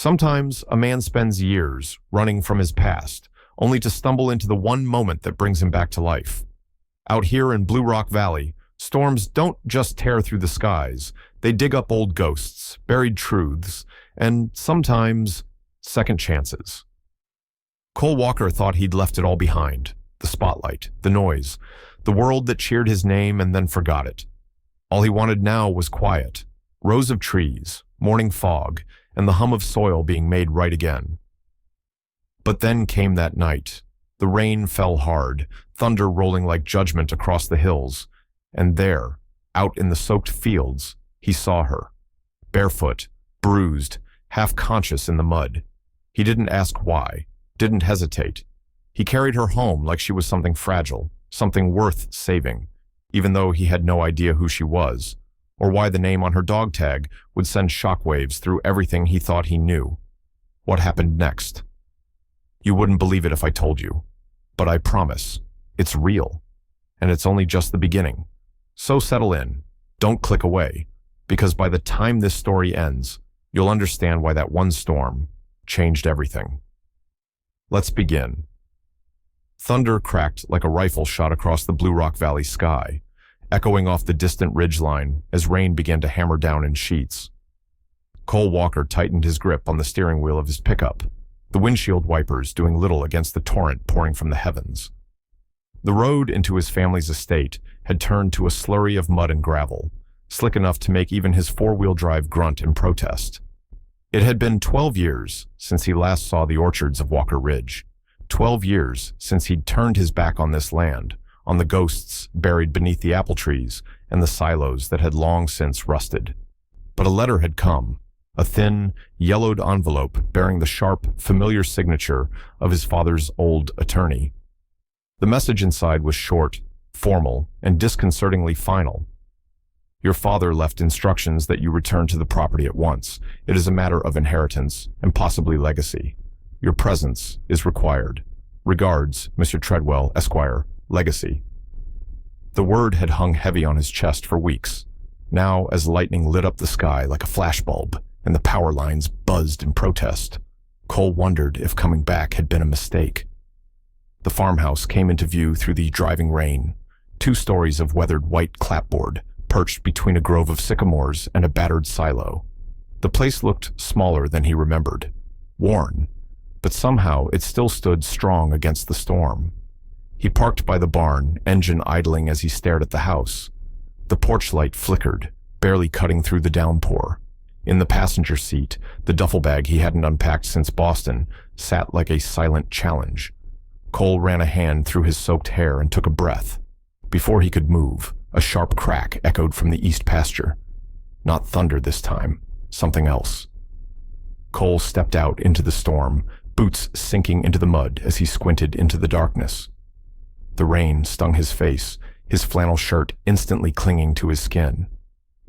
Sometimes a man spends years running from his past, only to stumble into the one moment that brings him back to life. Out here in Blue Rock Valley, storms don't just tear through the skies, they dig up old ghosts, buried truths, and sometimes second chances. Cole Walker thought he'd left it all behind: the spotlight, the noise, the world that cheered his name and then forgot it. All he wanted now was quiet, rows of trees, morning fog, and the hum of soil being made right again. But then came that night. The rain fell hard, thunder rolling like judgment across the hills, and there, out in the soaked fields, he saw her. Barefoot, bruised, half-conscious in the mud. He didn't ask why, didn't hesitate. He carried her home like she was something fragile, something worth saving, even though he had no idea who she was, or why the name on her dog tag would send shockwaves through everything he thought he knew. What happened next? You wouldn't believe it if I told you, but I promise, it's real, and it's only just the beginning. So settle in, don't click away, because by the time this story ends, you'll understand why that one storm changed everything. Let's begin. Thunder cracked like a rifle shot across the Blue Rock Valley sky, echoing off the distant ridgeline as rain began to hammer down in sheets. Cole Walker tightened his grip on the steering wheel of his pickup, the windshield wipers doing little against the torrent pouring from the heavens. The road into his family's estate had turned to a slurry of mud and gravel, slick enough to make even his four-wheel drive grunt in protest. It had been 12 years since he last saw the orchards of Walker Ridge, 12 years since he'd turned his back on this land, on the ghosts buried beneath the apple trees and the silos that had long since rusted. But a letter had come, a thin, yellowed envelope bearing the sharp, familiar signature of his father's old attorney. The message inside was short, formal, and disconcertingly final. Your father left instructions that you return to the property at once. It is a matter of inheritance and possibly legacy. Your presence is required. Regards, Mr. Treadwell, Esquire, Legacy. The word had hung heavy on his chest for weeks. Now, as lightning lit up the sky like a flashbulb and the power lines buzzed in protest, Cole wondered if coming back had been a mistake. The farmhouse came into view through the driving rain, 2 stories of weathered white clapboard, perched between a grove of sycamores and a battered silo. The place looked smaller than he remembered, worn, but somehow it still stood strong against the storm. He parked by the barn, engine idling as he stared at the house. The porch light flickered, barely cutting through the downpour. In the passenger seat, the duffel bag he hadn't unpacked since Boston sat like a silent challenge. Cole ran a hand through his soaked hair and took a breath. Before he could move, a sharp crack echoed from the east pasture. Not thunder this time, something else. Cole stepped out into the storm, boots sinking into the mud as he squinted into the darkness. The rain stung his face, his flannel shirt instantly clinging to his skin.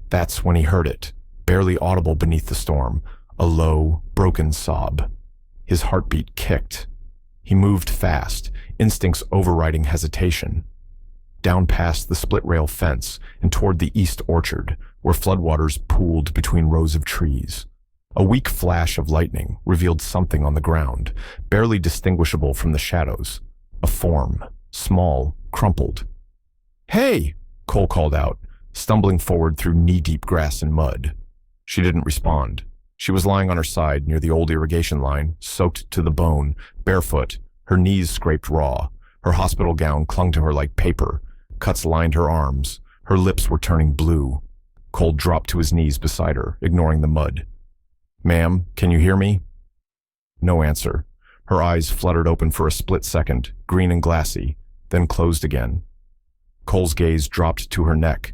That's when he heard it, barely audible beneath the storm, a low, broken sob. His heartbeat kicked. He moved fast, instincts overriding hesitation. Down past the split-rail fence and toward the east orchard, where floodwaters pooled between rows of trees. A weak flash of lightning revealed something on the ground, barely distinguishable from the shadows. A form, small, crumpled. "Hey!" Cole called out, stumbling forward through knee-deep grass and mud. She didn't respond. She was lying on her side near the old irrigation line, soaked to the bone, barefoot, her knees scraped raw. Her hospital gown clung to her like paper. Cuts lined her arms. Her lips were turning blue. Cole dropped to his knees beside her, ignoring the mud. "Ma'am, can you hear me?" No answer. Her eyes fluttered open for a split second, green and glassy, then closed again. Cole's gaze dropped to her neck.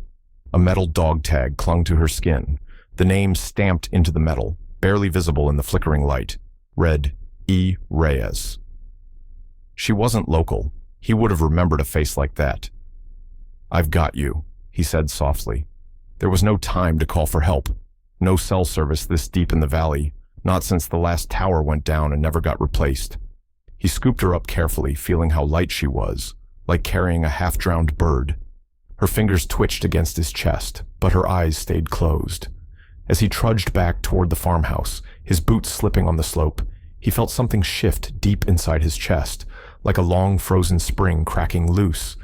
A metal dog tag clung to her skin, the name stamped into the metal, barely visible in the flickering light. Read, E. Reyes. She wasn't local. He would have remembered a face like that. "I've got you," he said softly. There was no time to call for help. No cell service this deep in the valley, not since the last tower went down and never got replaced. He scooped her up carefully, feeling how light she was, like carrying a half-drowned bird. Her fingers twitched against his chest, but her eyes stayed closed. As he trudged back toward the farmhouse, His boots slipping on the slope, he felt something shift deep inside his chest, like a long frozen spring cracking loose.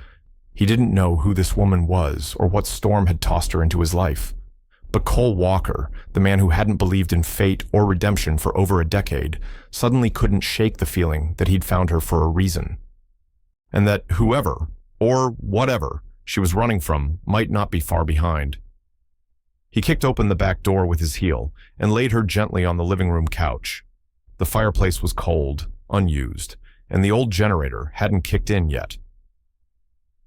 He didn't know who this woman was or what storm had tossed her into his life. But Cole Walker, the man who hadn't believed in fate or redemption for over a decade, suddenly couldn't shake the feeling that he'd found her for a reason. And that whoever, or whatever, she was running from might not be far behind. He kicked open the back door with his heel and laid her gently on the living room couch. The fireplace was cold, unused, and the old generator hadn't kicked in yet.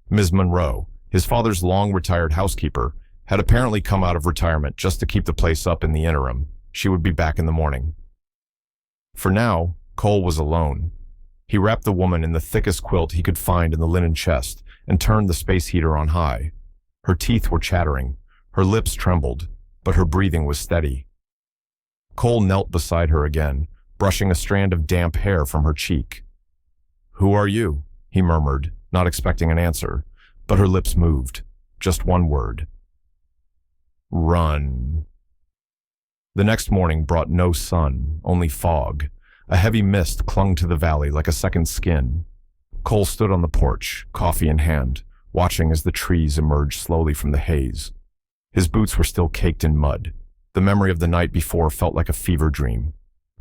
Ms. Monroe, his father's long-retired housekeeper, had apparently come out of retirement just to keep the place up in the interim. She would be back in the morning. For now, Cole was alone. He wrapped the woman in the thickest quilt he could find in the linen chest and turned the space heater on high. Her teeth were chattering, her lips trembled, but her breathing was steady. Cole knelt beside her again, brushing a strand of damp hair from her cheek. "Who are you?" he murmured, not expecting an answer, but her lips moved. Just one word. "Run." The next morning brought no sun, only fog. A heavy mist clung to the valley like a second skin. Cole stood on the porch, coffee in hand, watching as the trees emerged slowly from the haze. His boots were still caked in mud. The memory of the night before felt like a fever dream.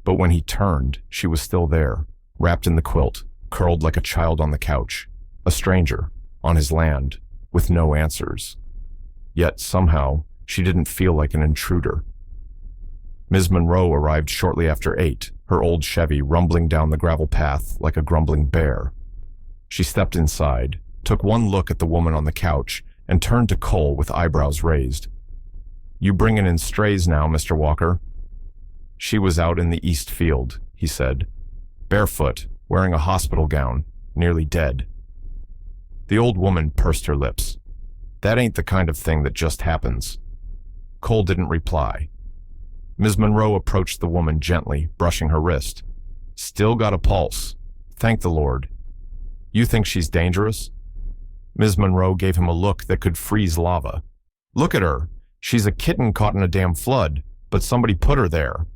But when he turned, she was still there, wrapped in the quilt, curled like a child on the couch. A stranger, on his land, with no answers. Yet, somehow, she didn't feel like an intruder. Ms. Monroe arrived shortly after 8, her old Chevy rumbling down the gravel path like a grumbling bear. She stepped inside, took one look at the woman on the couch, and turned to Cole with eyebrows raised. "You bringin' in strays now, Mr. Walker?" "She was out in the east field," he said. "Barefoot, wearing a hospital gown, nearly dead." The old woman pursed her lips. "That ain't the kind of thing that just happens." Cole didn't reply. Ms. Monroe approached the woman gently, brushing her wrist. "Still got a pulse. Thank the Lord." "You think she's dangerous?" Ms. Monroe gave him a look that could freeze lava. "Look at her. She's a kitten caught in a damn flood, but somebody put her there."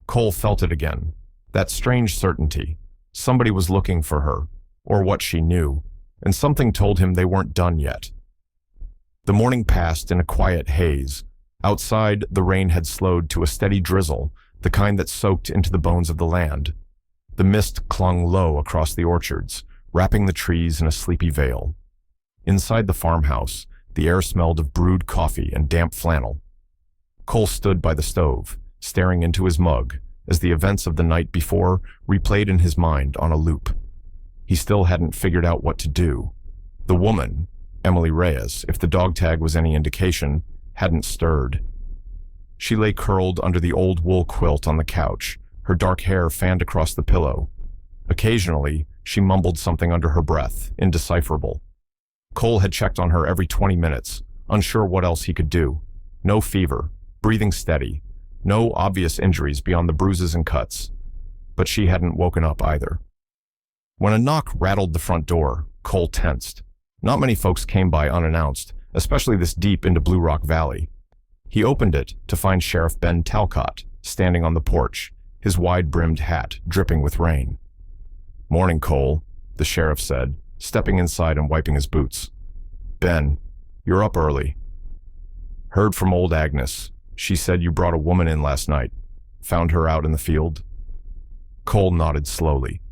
Cole felt it again. That strange certainty. Somebody was looking for her, or what she knew, and something told him they weren't done yet. The morning passed in a quiet haze. Outside, the rain had slowed to a steady drizzle, the kind that soaked into the bones of the land. The mist clung low across the orchards, wrapping the trees in a sleepy veil. Inside the farmhouse, the air smelled of brewed coffee and damp flannel. Cole stood by the stove, staring into his mug, as the events of the night before replayed in his mind on a loop. He still hadn't figured out what to do. The woman, Emily Reyes, if the dog tag was any indication, hadn't stirred. She lay curled under the old wool quilt on the couch, her dark hair fanned across the pillow. Occasionally, she mumbled something under her breath, indecipherable. Cole had checked on her every 20 minutes, unsure what else he could do. No fever, breathing steady, no obvious injuries beyond the bruises and cuts. But she hadn't woken up either. When a knock rattled the front door, Cole tensed. Not many folks came by unannounced, especially this deep into Blue Rock Valley. He opened it to find Sheriff Ben Talcott standing on the porch, his wide-brimmed hat dripping with rain. "Morning, Cole," the sheriff said, stepping inside and wiping his boots. "Ben, you're up early." "Heard from old Agnes. She said you brought a woman in last night. Found her out in the field?" Cole nodded slowly.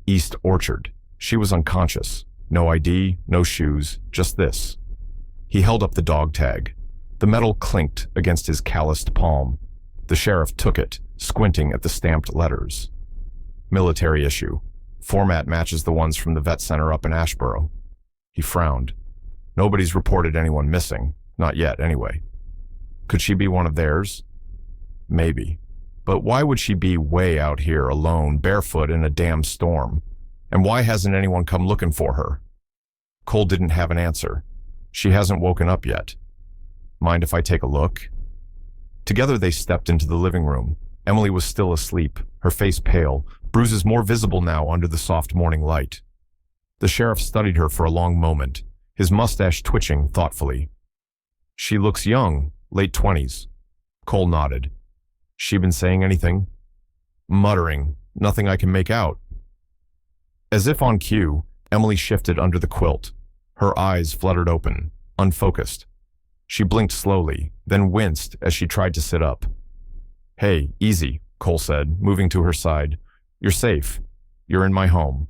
"East Orchard. She was unconscious. No ID, no shoes, just this." He held up the dog tag. The metal clinked against his calloused palm. The sheriff took it, squinting at the stamped letters. "Military issue. Format matches the ones from the vet center up in Ashboro." He frowned. "Nobody's reported anyone missing. Not yet, anyway." "Could she be one of theirs?" "Maybe. But why would she be way out here alone, barefoot in a damn storm? And why hasn't anyone come looking for her?" Cole didn't have an answer. "She hasn't woken up yet." "Mind if I take a look?" Together they stepped into the living room. Emily was still asleep, her face pale, bruises more visible now under the soft morning light. The sheriff studied her for a long moment, his mustache twitching thoughtfully. "She looks young, late 20s. Cole nodded. She been saying anything? Muttering, nothing I can make out. As if on cue, Emily shifted under the quilt. Her eyes fluttered open, unfocused. She blinked slowly, then winced as she tried to sit up. Hey, easy, Cole said, moving to her side. You're safe. You're in my home.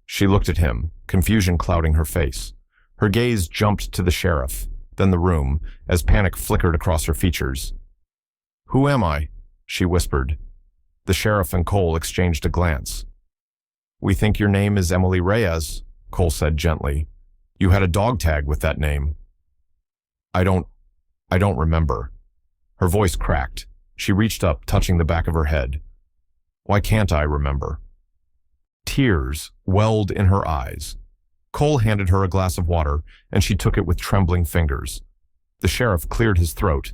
She looked at him, confusion clouding her face. Her gaze jumped to the sheriff, then the room, as panic flickered across her features. Who am I? She whispered. The sheriff and Cole exchanged a glance. We think your name is Emily Reyes, Cole said gently. You had a dog tag with that name. I don't remember. Her voice cracked. She reached up, touching the back of her head. Why can't I remember? Tears welled in her eyes. Cole handed her a glass of water, and she took it with trembling fingers. The sheriff cleared his throat.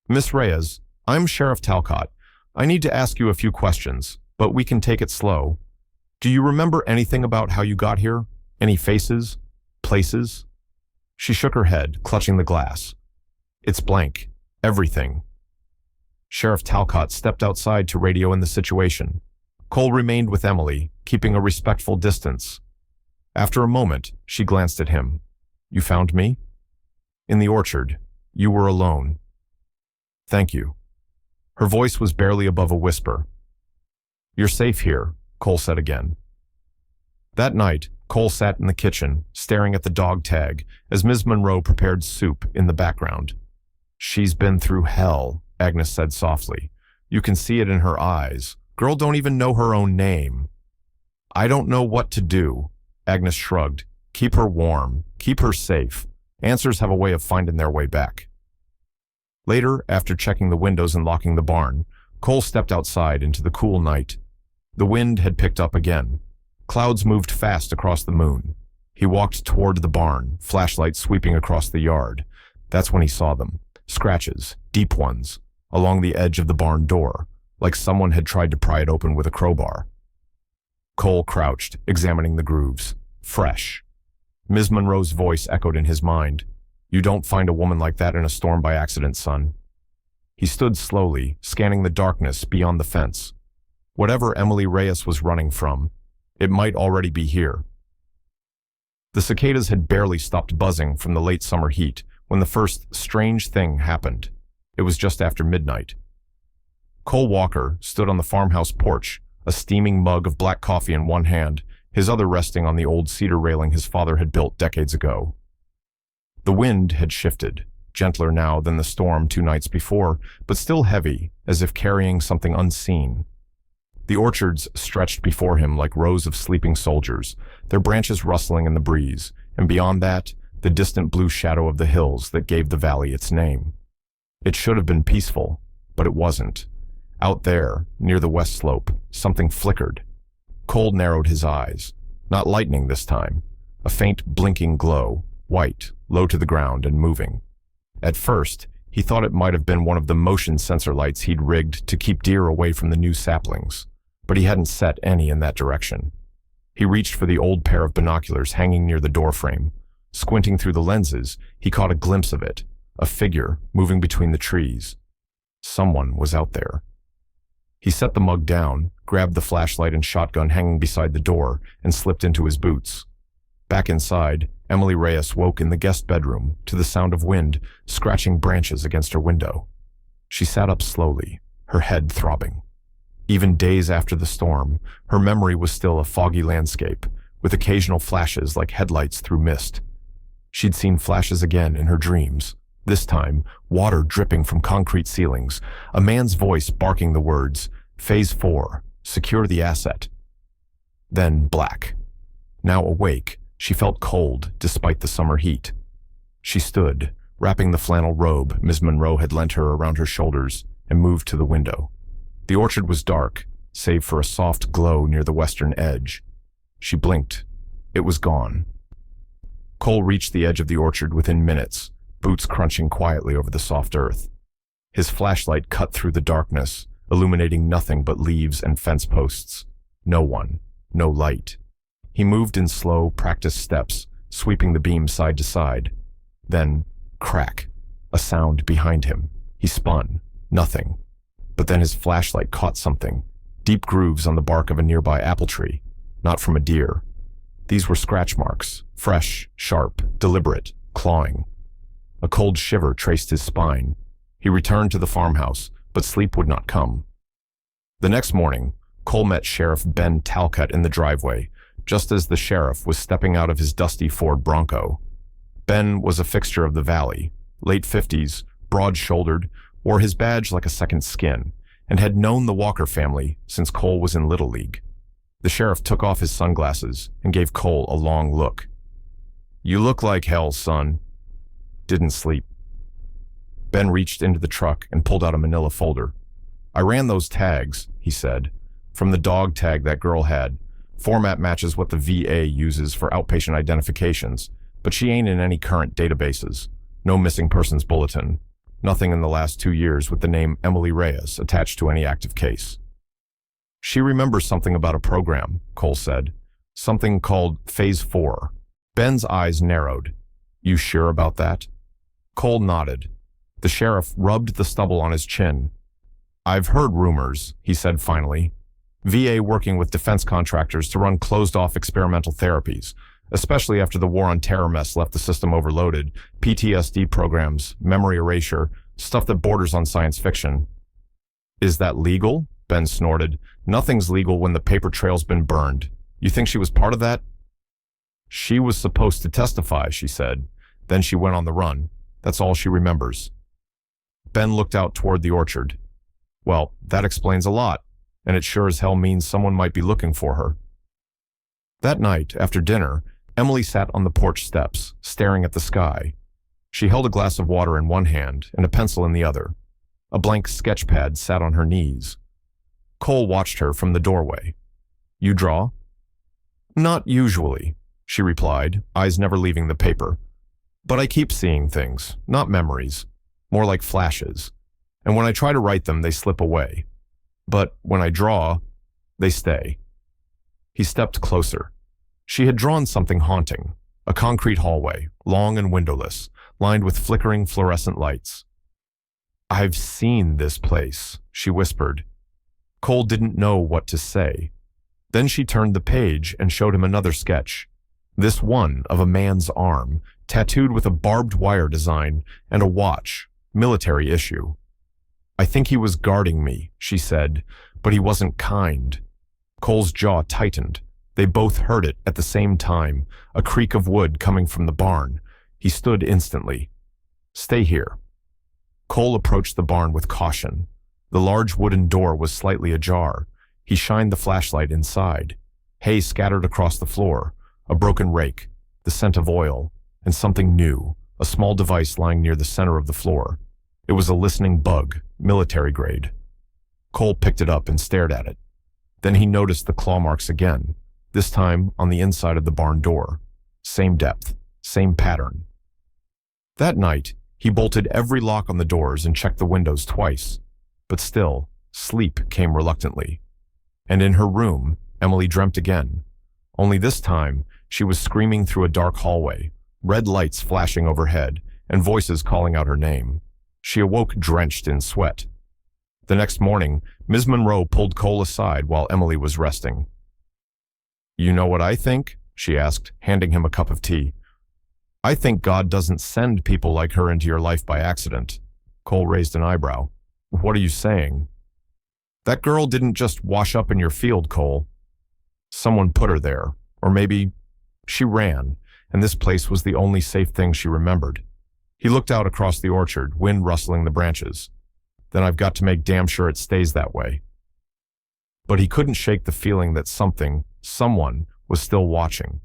Miss Reyes, I'm Sheriff Talcott. I need to ask you a few questions, but we can take it slow. Do you remember anything about how you got here? Any faces? Places? She shook her head, clutching the glass. It's blank. Everything. Sheriff Talcott stepped outside to radio in the situation. Cole remained with Emily, keeping a respectful distance. After a moment, she glanced at him. You found me? In the orchard. You were alone. Thank you. Her voice was barely above a whisper. You're safe here, Cole said again. That night, Cole sat in the kitchen, staring at the dog tag, as Ms. Monroe prepared soup in the background. She's been through hell, Agnes said softly. You can see it in her eyes. Girl don't even know her own name. I don't know what to do, Agnes shrugged. Keep her warm. Keep her safe. Answers have a way of finding their way back. Later, after checking the windows and locking the barn, Cole stepped outside into the cool night. The wind had picked up again. Clouds moved fast across the moon. He walked toward the barn, flashlight sweeping across the yard. That's when he saw them. Scratches, deep ones, along the edge of the barn door, like someone had tried to pry it open with a crowbar. Cole crouched, examining the grooves. Fresh. Ms. Monroe's voice echoed in his mind. You don't find a woman like that in a storm by accident, son. He stood slowly, scanning the darkness beyond the fence. Whatever Emily Reyes was running from, it might already be here. The cicadas had barely stopped buzzing from the late summer heat when the first strange thing happened. It was just after midnight. Cole Walker stood on the farmhouse porch, a steaming mug of black coffee in one hand, his other resting on the old cedar railing his father had built decades ago. The wind had shifted, gentler now than the storm 2 nights before, but still heavy, as if carrying something unseen. The orchards stretched before him like rows of sleeping soldiers, their branches rustling in the breeze, and beyond that, the distant blue shadow of the hills that gave the valley its name. It should have been peaceful, but it wasn't. Out there, near the west slope, something flickered. Cole narrowed his eyes. Not lightning this time. A faint blinking glow, white, low to the ground and moving. At first, he thought it might have been one of the motion sensor lights he'd rigged to keep deer away from the new saplings, but he hadn't set any in that direction. He reached for the old pair of binoculars hanging near the doorframe. Squinting through the lenses, he caught a glimpse of it, a figure moving between the trees. Someone was out there. He set the mug down, grabbed the flashlight and shotgun hanging beside the door, and slipped into his boots. Back inside, Emily Reyes woke in the guest bedroom to the sound of wind scratching branches against her window. She sat up slowly, her head throbbing. Even days after the storm, her memory was still a foggy landscape, with occasional flashes like headlights through mist. She'd seen flashes again in her dreams. This time, water dripping from concrete ceilings, a man's voice barking the words, Phase 4, secure the asset. Then black. Now awake, she felt cold despite the summer heat. She stood, wrapping the flannel robe Ms. Monroe had lent her around her shoulders, and moved to the window. The orchard was dark, save for a soft glow near the western edge. She blinked. It was gone. Cole reached the edge of the orchard within minutes, boots crunching quietly over the soft earth. His flashlight cut through the darkness, illuminating nothing but leaves and fence posts. No one, no light. He moved in slow, practiced steps, sweeping the beam side to side. Then, crack, a sound behind him. He spun. Nothing. But then his flashlight caught something, deep grooves on the bark of a nearby apple tree, not from a deer. These were scratch marks, fresh, sharp, deliberate, clawing. A cold shiver traced his spine. He returned to the farmhouse, but sleep would not come. The next morning, Cole met Sheriff Ben Talcott in the driveway, just as the sheriff was stepping out of his dusty Ford Bronco. Ben was a fixture of the valley, late 50s, broad-shouldered, wore his badge like a second skin, and had known the Walker family since Cole was in Little League. The sheriff took off his sunglasses and gave Cole a long look. "You look like hell, son." "Didn't sleep." Ben reached into the truck and pulled out a manila folder. "I ran those tags," he said, "from the dog tag that girl had. Format matches what the VA uses for outpatient identifications, but she ain't in any current databases. No missing persons bulletin. Nothing in the last 2 years with the name Emily Reyes attached to any active case." "She remembers something about a program," Cole said. "Something called Phase 4. Ben's eyes narrowed. "You sure about that?" Cole nodded. The sheriff rubbed the stubble on his chin. "I've heard rumors," he said finally. "VA working with defense contractors to run closed-off experimental therapies, especially after the war on terror mess left the system overloaded, PTSD programs, memory erasure, stuff that borders on science fiction." "Is that legal?" Ben snorted. "Nothing's legal when the paper trail's been burned. You think she was part of that?" "She was supposed to testify," she said. "Then she went on the run. That's all she remembers." Ben looked out toward the orchard. "Well, that explains a lot, and it sure as hell means someone might be looking for her." That night, after dinner, Emily sat on the porch steps, staring at the sky. She held a glass of water in one hand and a pencil in the other. A blank sketch pad sat on her knees. Cole watched her from the doorway. "You draw?" "Not usually," she replied, eyes never leaving the paper. "But I keep seeing things, not memories, more like flashes. And when I try to write them, they slip away. But when I draw, they stay." He stepped closer. She had drawn something haunting, a concrete hallway, long and windowless, lined with flickering fluorescent lights. "I've seen this place," she whispered. Cole didn't know what to say. Then she turned the page and showed him another sketch. This one of a man's arm, tattooed with a barbed wire design and a watch, military issue. "I think he was guarding me," she said, "but he wasn't kind." Cole's jaw tightened. They both heard it at the same time, a creak of wood coming from the barn. He stood instantly. "Stay here." Cole approached the barn with caution. The large wooden door was slightly ajar. He shined the flashlight inside. Hay scattered across the floor, a broken rake, the scent of oil, and something new, a small device lying near the center of the floor. It was a listening bug, military grade. Cole picked it up and stared at it. Then he noticed the claw marks again, this time on the inside of the barn door. Same depth, same pattern. That night, he bolted every lock on the doors and checked the windows twice. But still, sleep came reluctantly. And in her room, Emily dreamt again. Only this time, she was screaming through a dark hallway, red lights flashing overhead, and voices calling out her name. She awoke drenched in sweat. The next morning, Ms. Monroe pulled Cole aside while Emily was resting. "You know what I think?" she asked, handing him a cup of tea. "I think God doesn't send people like her into your life by accident." Cole raised an eyebrow. "What are you saying?" "That girl didn't just wash up in your field, Cole. Someone put her there, or maybe she ran, and this place was the only safe thing she remembered." He looked out across the orchard, wind rustling the branches. "Then I've got to make damn sure it stays that way." But he couldn't shake the feeling that someone was still watching.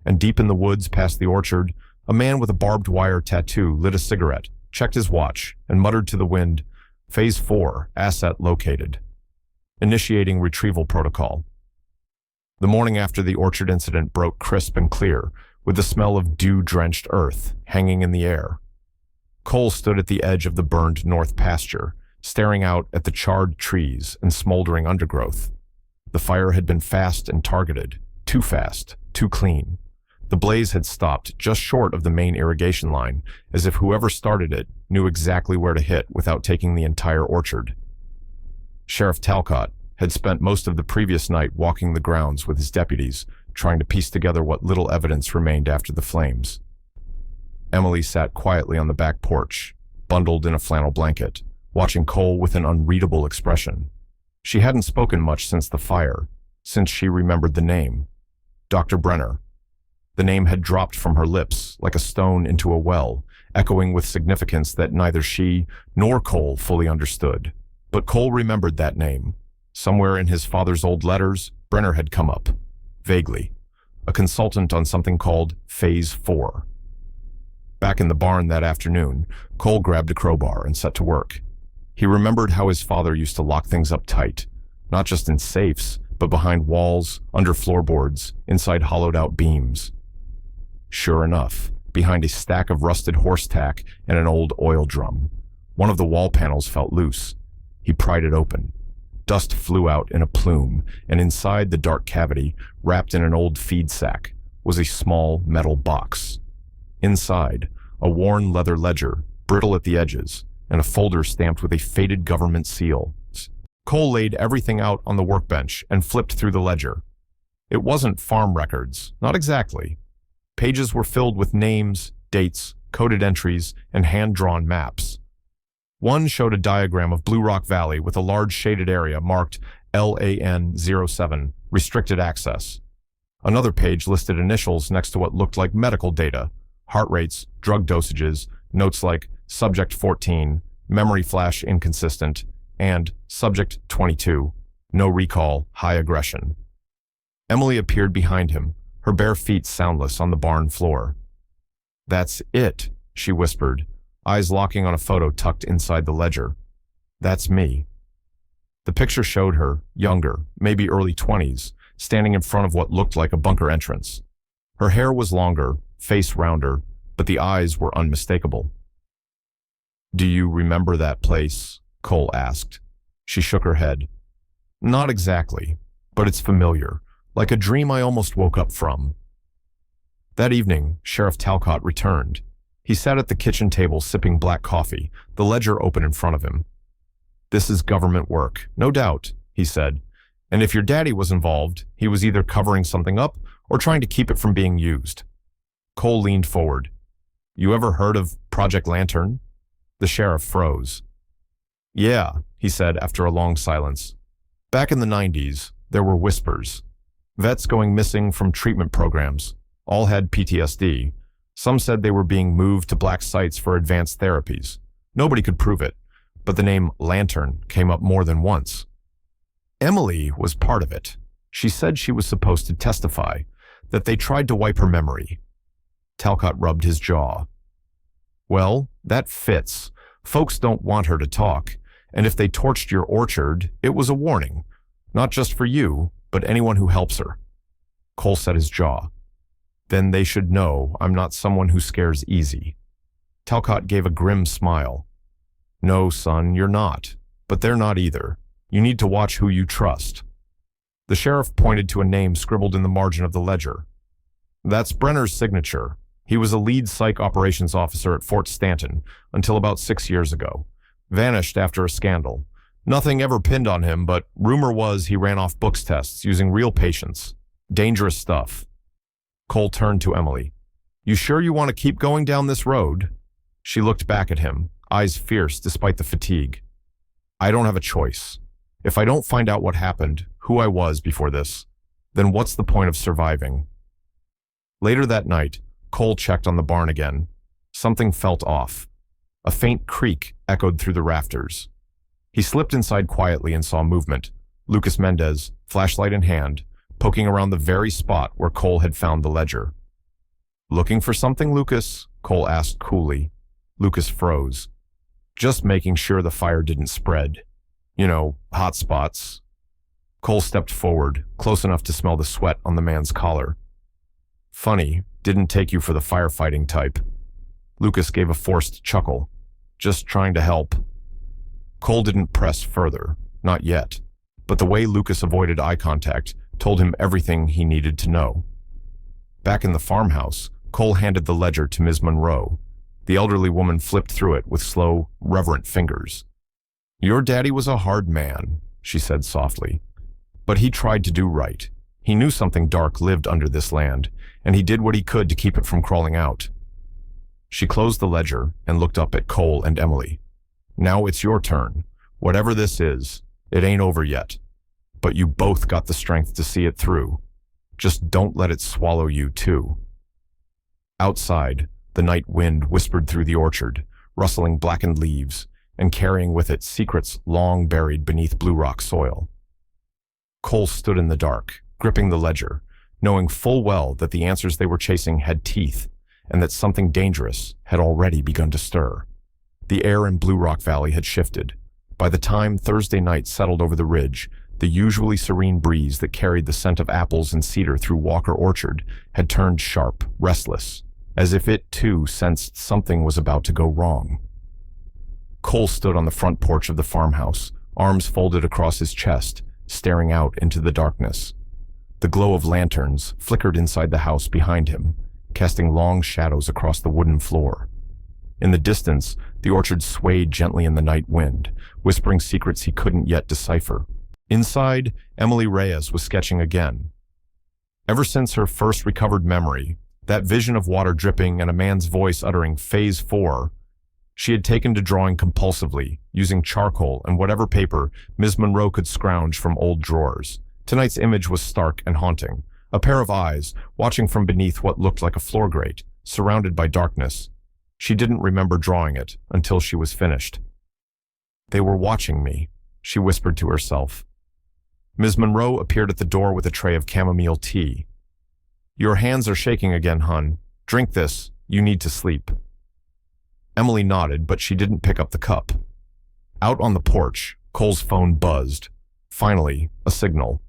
And deep in the woods past the orchard, a man with a barbed wire tattoo lit a cigarette, checked his watch, and muttered to the wind, "Phase 4, asset located. Initiating retrieval protocol." The morning after the orchard incident broke crisp and clear, with the smell of dew-drenched earth hanging in the air. Cole stood at the edge of the burned north pasture, staring out at the charred trees and smoldering undergrowth. The fire had been fast and targeted, too fast, too clean. The blaze had stopped just short of the main irrigation line, as if whoever started it knew exactly where to hit without taking the entire orchard. Sheriff Talcott had spent most of the previous night walking the grounds with his deputies, trying to piece together what little evidence remained after the flames. Emily sat quietly on the back porch, bundled in a flannel blanket, watching Cole with an unreadable expression. She hadn't spoken much since the fire, since she remembered the name. Dr. Brenner. The name had dropped from her lips like a stone into a well, echoing with significance that neither she nor Cole fully understood. But Cole remembered that name. Somewhere in his father's old letters, Brenner had come up, vaguely, a consultant on something called Phase 4. Back in the barn that afternoon, Cole grabbed a crowbar and set to work. He remembered how his father used to lock things up tight, not just in safes, but behind walls, under floorboards, inside hollowed-out beams. Sure enough, behind a stack of rusted horse tack and an old oil drum, one of the wall panels felt loose. He pried it open. Dust flew out in a plume, and inside the dark cavity, wrapped in an old feed sack, was a small metal box. Inside, a worn leather ledger, brittle at the edges, and a folder stamped with a faded government seal. Cole laid everything out on the workbench and flipped through the ledger. It wasn't farm records, not exactly. Pages were filled with names, dates, coded entries, and hand-drawn maps. One showed a diagram of Blue Rock Valley with a large shaded area marked LAN07, restricted access. Another page listed initials next to what looked like medical data, heart rates, drug dosages, notes like Subject 14, memory flash inconsistent, and Subject 22, no recall, high aggression. Emily appeared behind him, her bare feet soundless on the barn floor. "That's it," she whispered, eyes locking on a photo tucked inside the ledger. "That's me." The picture showed her, younger, maybe early 20s, standing in front of what looked like a bunker entrance. Her hair was longer, face rounder, but the eyes were unmistakable. "Do you remember that place?" Cole asked. She shook her head. "Not exactly, but it's familiar, like a dream I almost woke up from." That evening, Sheriff Talcott returned. He sat at the kitchen table sipping black coffee, the ledger open in front of him. "This is government work, no doubt," he said. "And if your daddy was involved, he was either covering something up or trying to keep it from being used." Cole leaned forward. "You ever heard of Project Lantern?" The sheriff froze. "Yeah," he said after a long silence. "Back in the 90s, there were whispers. Vets going missing from treatment programs. All had PTSD. Some said they were being moved to black sites for advanced therapies. Nobody could prove it, but the name Lantern came up more than once. Emily was part of it. She said she was supposed to testify, that they tried to wipe her memory." Talcott rubbed his jaw. "Well, that fits. Folks don't want her to talk, and if they torched your orchard, it was a warning. Not just for you, but anyone who helps her." Cole set his jaw. "Then they should know I'm not someone who scares easy." Talcott gave a grim smile. "No, son, you're not. But they're not either. You need to watch who you trust." The sheriff pointed to a name scribbled in the margin of the ledger. "That's Brenner's signature. He was a lead psych operations officer at Fort Stanton until about 6 years ago. Vanished after a scandal. Nothing ever pinned on him, but rumor was he ran off books tests using real patients. Dangerous stuff." Cole turned to Emily. "You sure you want to keep going down this road?" She looked back at him, eyes fierce despite the fatigue. "I don't have a choice. If I don't find out what happened, who I was before this, then what's the point of surviving?" Later that night, Cole checked on the barn again. Something felt off. A faint creak echoed through the rafters. He slipped inside quietly and saw movement. Lucas Mendez, flashlight in hand, poking around the very spot where Cole had found the ledger. "Looking for something, Lucas?" Cole asked coolly. Lucas froze. "Just making sure the fire didn't spread. You know, hot spots." Cole stepped forward, close enough to smell the sweat on the man's collar. "Funny, didn't take you for the firefighting type." Lucas gave a forced chuckle. "Just trying to help." Cole didn't press further, not yet, but the way Lucas avoided eye contact told him everything he needed to know. Back in the farmhouse, Cole handed the ledger to Ms. Monroe. The elderly woman flipped through it with slow, reverent fingers. "Your daddy was a hard man," she said softly. But he tried to do right. He knew something dark lived under this land, and he did what he could to keep it from crawling out. She closed the ledger and looked up at Cole and Emily. Now it's your turn. Whatever this is, it ain't over yet. But you both got the strength to see it through. Just don't let it swallow you, too. Outside, the night wind whispered through the orchard, rustling blackened leaves and carrying with it secrets long buried beneath blue rock soil. Cole stood in the dark, gripping the ledger, knowing full well that the answers they were chasing had teeth and that something dangerous had already begun to stir. The air in Blue Rock Valley had shifted. By the time Thursday night settled over the ridge, the usually serene breeze that carried the scent of apples and cedar through Walker Orchard had turned sharp, restless, as if it too sensed something was about to go wrong. Cole stood on the front porch of the farmhouse, arms folded across his chest, staring out into the darkness. The glow of lanterns flickered inside the house behind him, casting long shadows across the wooden floor. In the distance, the orchard swayed gently in the night wind, whispering secrets he couldn't yet decipher. Inside, Emily Reyes was sketching again. Ever since her first recovered memory, that vision of water dripping and a man's voice uttering Phase 4, she had taken to drawing compulsively, using charcoal and whatever paper Ms. Monroe could scrounge from old drawers. Tonight's image was stark and haunting, a pair of eyes watching from beneath what looked like a floor grate, surrounded by darkness. She didn't remember drawing it until she was finished. They were watching me, she whispered to herself. Ms. Monroe appeared at the door with a tray of chamomile tea. Your hands are shaking again, hun. Drink this. You need to sleep. Emily nodded, but she didn't pick up the cup. Out on the porch, Cole's phone buzzed. Finally, a signal.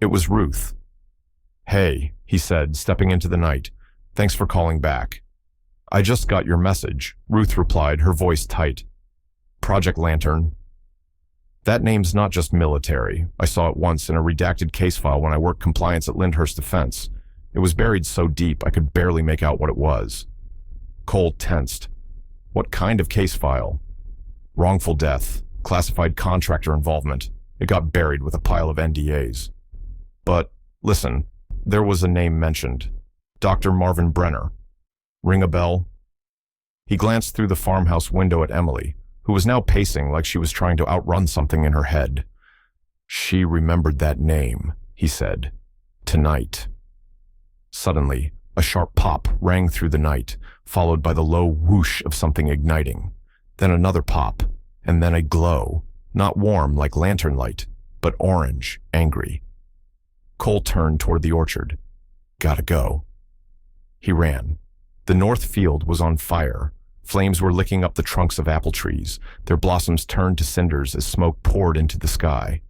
It was Ruth. Hey, he said, stepping into the night. Thanks for calling back. I just got your message, Ruth replied, her voice tight. Project Lantern. That name's not just military. I saw it once in a redacted case file when I worked compliance at Lyndhurst Defense. It was buried so deep I could barely make out what it was. Cole tensed. What kind of case file? Wrongful death, classified contractor involvement. It got buried with a pile of NDAs. But, listen, there was a name mentioned. Dr. Marvin Brenner. Ring a bell? He glanced through the farmhouse window at Emily, who was now pacing like she was trying to outrun something in her head. She remembered that name, he said. Tonight. Suddenly, a sharp pop rang through the night, followed by the low whoosh of something igniting. Then another pop, and then a glow, not warm like lantern light, but orange, angry. Cole turned toward the orchard. Gotta go. He ran. The north field was on fire. Flames were licking up the trunks of apple trees, their blossoms turned to cinders as smoke poured into the sky.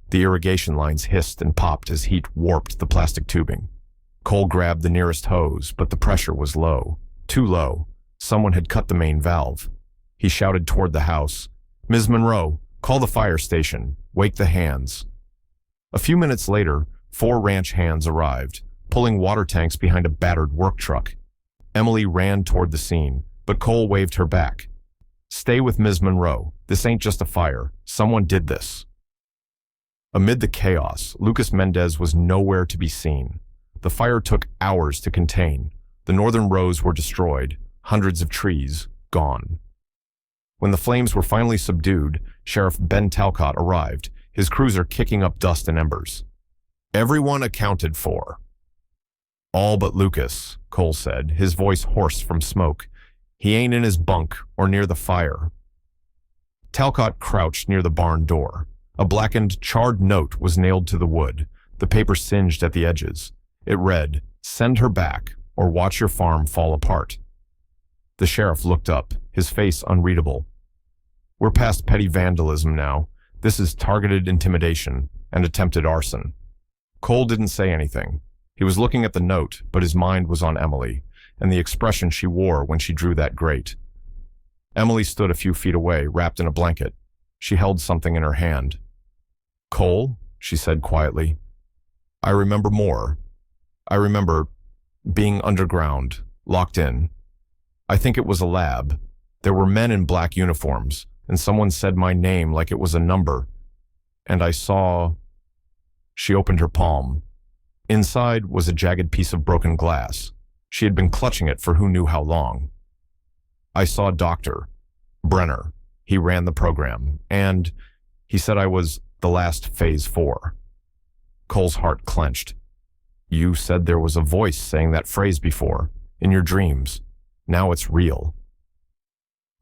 The irrigation lines hissed and popped as heat warped the plastic tubing. Cole grabbed the nearest hose, but the pressure was low. Too low. Someone had cut the main valve. He shouted toward the house. Ms. Monroe, call the fire station. Wake the hands. A few minutes later, 4 ranch hands arrived, pulling water tanks behind a battered work truck. Emily ran toward the scene, but Cole waved her back. Stay with Ms. Monroe. This ain't just a fire. Someone did this. Amid the chaos, Lucas Mendez was nowhere to be seen. The fire took hours to contain. The northern rows were destroyed, hundreds of trees gone. When the flames were finally subdued, Sheriff Ben Talcott arrived, his cruiser kicking up dust and embers. Everyone accounted for. All but Lucas, Cole said, his voice hoarse from smoke. He ain't in his bunk or near the fire. Talcott crouched near the barn door. A blackened, charred note was nailed to the wood, the paper singed at the edges. It read, "Send her back, or watch your farm fall apart." The sheriff looked up, his face unreadable. We're past petty vandalism now. This is targeted intimidation and attempted arson. Cole didn't say anything. He was looking at the note, but his mind was on Emily and the expression she wore when she drew that grate. Emily stood a few feet away, wrapped in a blanket. She held something in her hand. Cole, she said quietly, I remember more. I remember being underground, locked in. I think it was a lab. There were men in black uniforms, and someone said my name like it was a number. and I saw... She opened her palm. Inside was a jagged piece of broken glass. She had been clutching it for who knew how long. I saw Dr. Brenner. He ran the program, and he said I was the last phase 4. Cole's heart clenched. You said there was a voice saying that phrase before, in your dreams. Now it's real.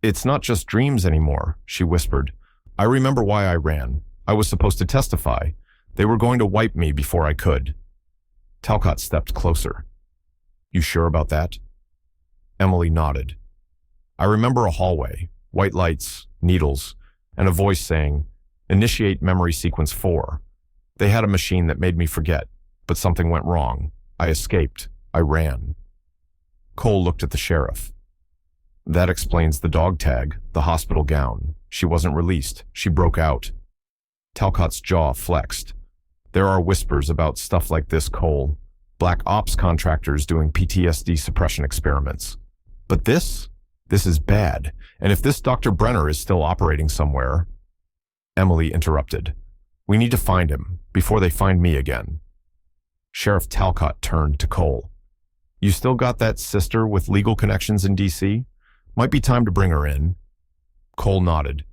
It's not just dreams anymore, she whispered. I remember why I ran. I was supposed to testify. They were going to wipe me before I could. Talcott stepped closer. You sure about that? Emily nodded. I remember a hallway, white lights, needles, and a voice saying, Initiate memory sequence 4. They had a machine that made me forget, but something went wrong. I escaped. I ran. Cole looked at the sheriff. That explains the dog tag, the hospital gown. She wasn't released. She broke out. Talcott's jaw flexed. There are whispers about stuff like this, Cole. Black ops contractors doing PTSD suppression experiments. But this is bad. And if this Dr. Brenner is still operating somewhere... Emily interrupted. We need to find him before they find me again. Sheriff Talcott turned to Cole. You still got that sister with legal connections in D.C.? Might be time to bring her in. Cole nodded.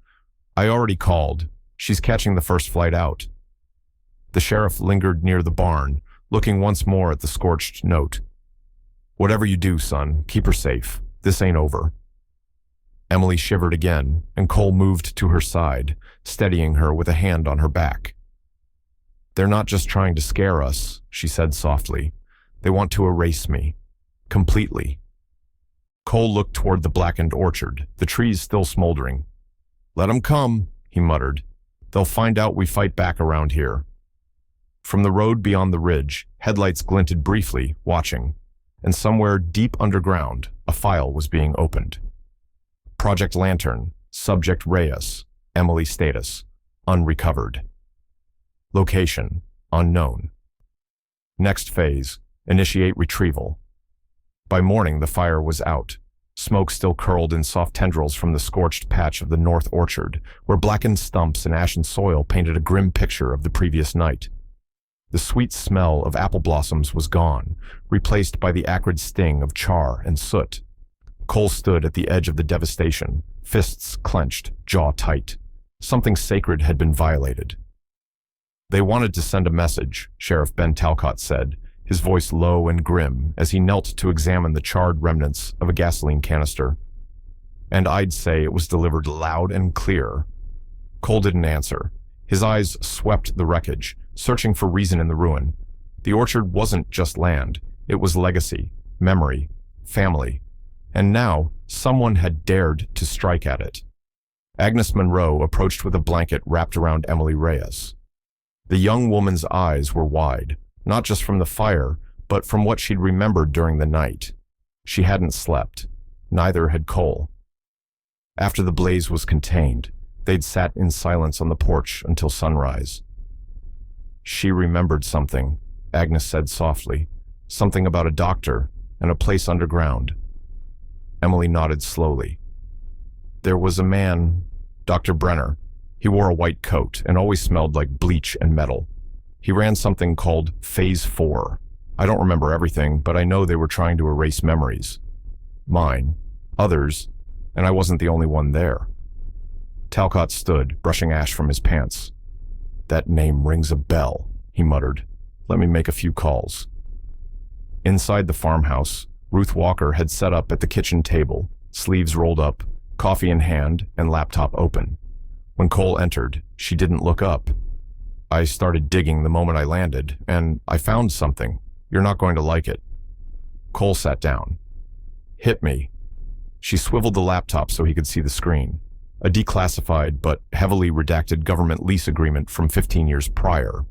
I already called. She's catching the first flight out. The sheriff lingered near the barn, looking once more at the scorched note. Whatever you do, son, keep her safe. This ain't over. Emily shivered again, and Cole moved to her side, steadying her with a hand on her back. They're not just trying to scare us, she said softly. They want to erase me. Completely. Cole looked toward the blackened orchard, the trees still smoldering. Let 'em come, he muttered. They'll find out we fight back around here. From the road beyond the ridge, headlights glinted briefly, watching, and somewhere deep underground, a file was being opened. Project Lantern, Subject Reyes, Emily status, unrecovered. Location, unknown. Next phase, initiate retrieval. By morning, the fire was out. Smoke still curled in soft tendrils from the scorched patch of the north orchard, where blackened stumps and ashen soil painted a grim picture of the previous night. The sweet smell of apple blossoms was gone, replaced by the acrid sting of char and soot. Cole stood at the edge of the devastation, fists clenched, jaw tight. Something sacred had been violated. They wanted to send a message, Sheriff Ben Talcott said, his voice low and grim as he knelt to examine the charred remnants of a gasoline canister. And I'd say it was delivered loud and clear. Cole didn't answer. His eyes swept the wreckage, searching for reason in the ruin. The orchard wasn't just land. It was legacy, memory, family. And now, someone had dared to strike at it. Agnes Monroe approached with a blanket wrapped around Emily Reyes. The young woman's eyes were wide, not just from the fire, but from what she'd remembered during the night. She hadn't slept. Neither had Cole. After the blaze was contained, they'd sat in silence on the porch until sunrise. She remembered something, Agnes said softly. Something about a doctor and a place underground. Emily nodded slowly. There was a man, Dr. Brenner. He wore a white coat and always smelled like bleach and metal. He ran something called Phase 4. I don't remember everything, but I know they were trying to erase memories. Mine, others, and I wasn't the only one there. Talcott stood, brushing ash from his pants. That name rings a bell, he muttered. Let me make a few calls. Inside the farmhouse, Ruth Walker had set up at the kitchen table, sleeves rolled up, coffee in hand, and laptop open. When Cole entered, she didn't look up. I started digging the moment I landed, and I found something. You're not going to like it. Cole sat down. Hit me. She swiveled the laptop so he could see the screen. A declassified but heavily redacted government lease agreement from 15 years prior.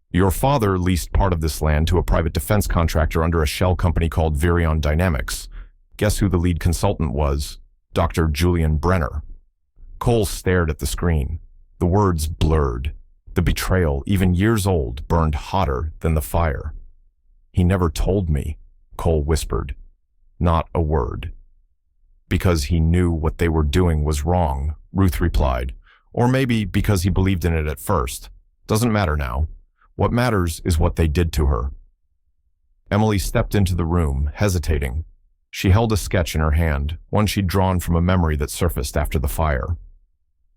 Your father leased part of this land to a private defense contractor under a shell company called Virion Dynamics. Guess who the lead consultant was? Dr. Julian Brenner. Cole stared at the screen. The words blurred. The betrayal, even years old, burned hotter than the fire. He never told me, Cole whispered. Not a word. Because he knew what they were doing was wrong, Ruth replied. Or maybe because he believed in it at first. Doesn't matter now. What matters is what they did to her. Emily stepped into the room, hesitating. She held a sketch in her hand, one she'd drawn from a memory that surfaced after the fire.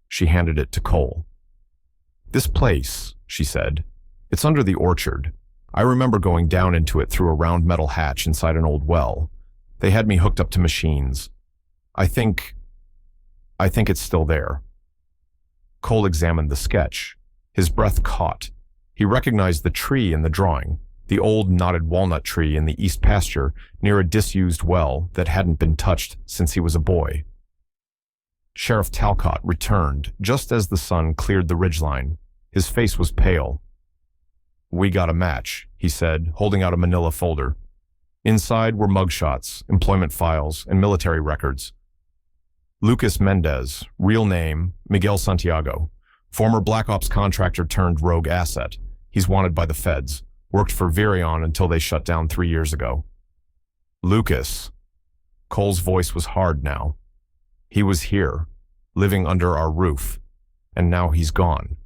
She handed it to Cole. "This place," she said, "it's under the orchard. I remember going down into it through a round metal hatch inside an old well. They had me hooked up to machines. I think it's still there." Cole examined the sketch. His breath caught. He recognized the tree in the drawing, the old knotted walnut tree in the east pasture near a disused well that hadn't been touched since he was a boy. Sheriff Talcott returned just as the sun cleared the ridgeline. His face was pale. "We got a match," he said, holding out a manila folder. Inside were mugshots, employment files, and military records. Lucas Mendez, real name, Miguel Santiago. Former Black Ops contractor turned rogue asset. He's wanted by the feds. Worked for Virion until they shut down 3 years ago. Lucas. Cole's voice was hard now. He was here, living under our roof, and now he's gone.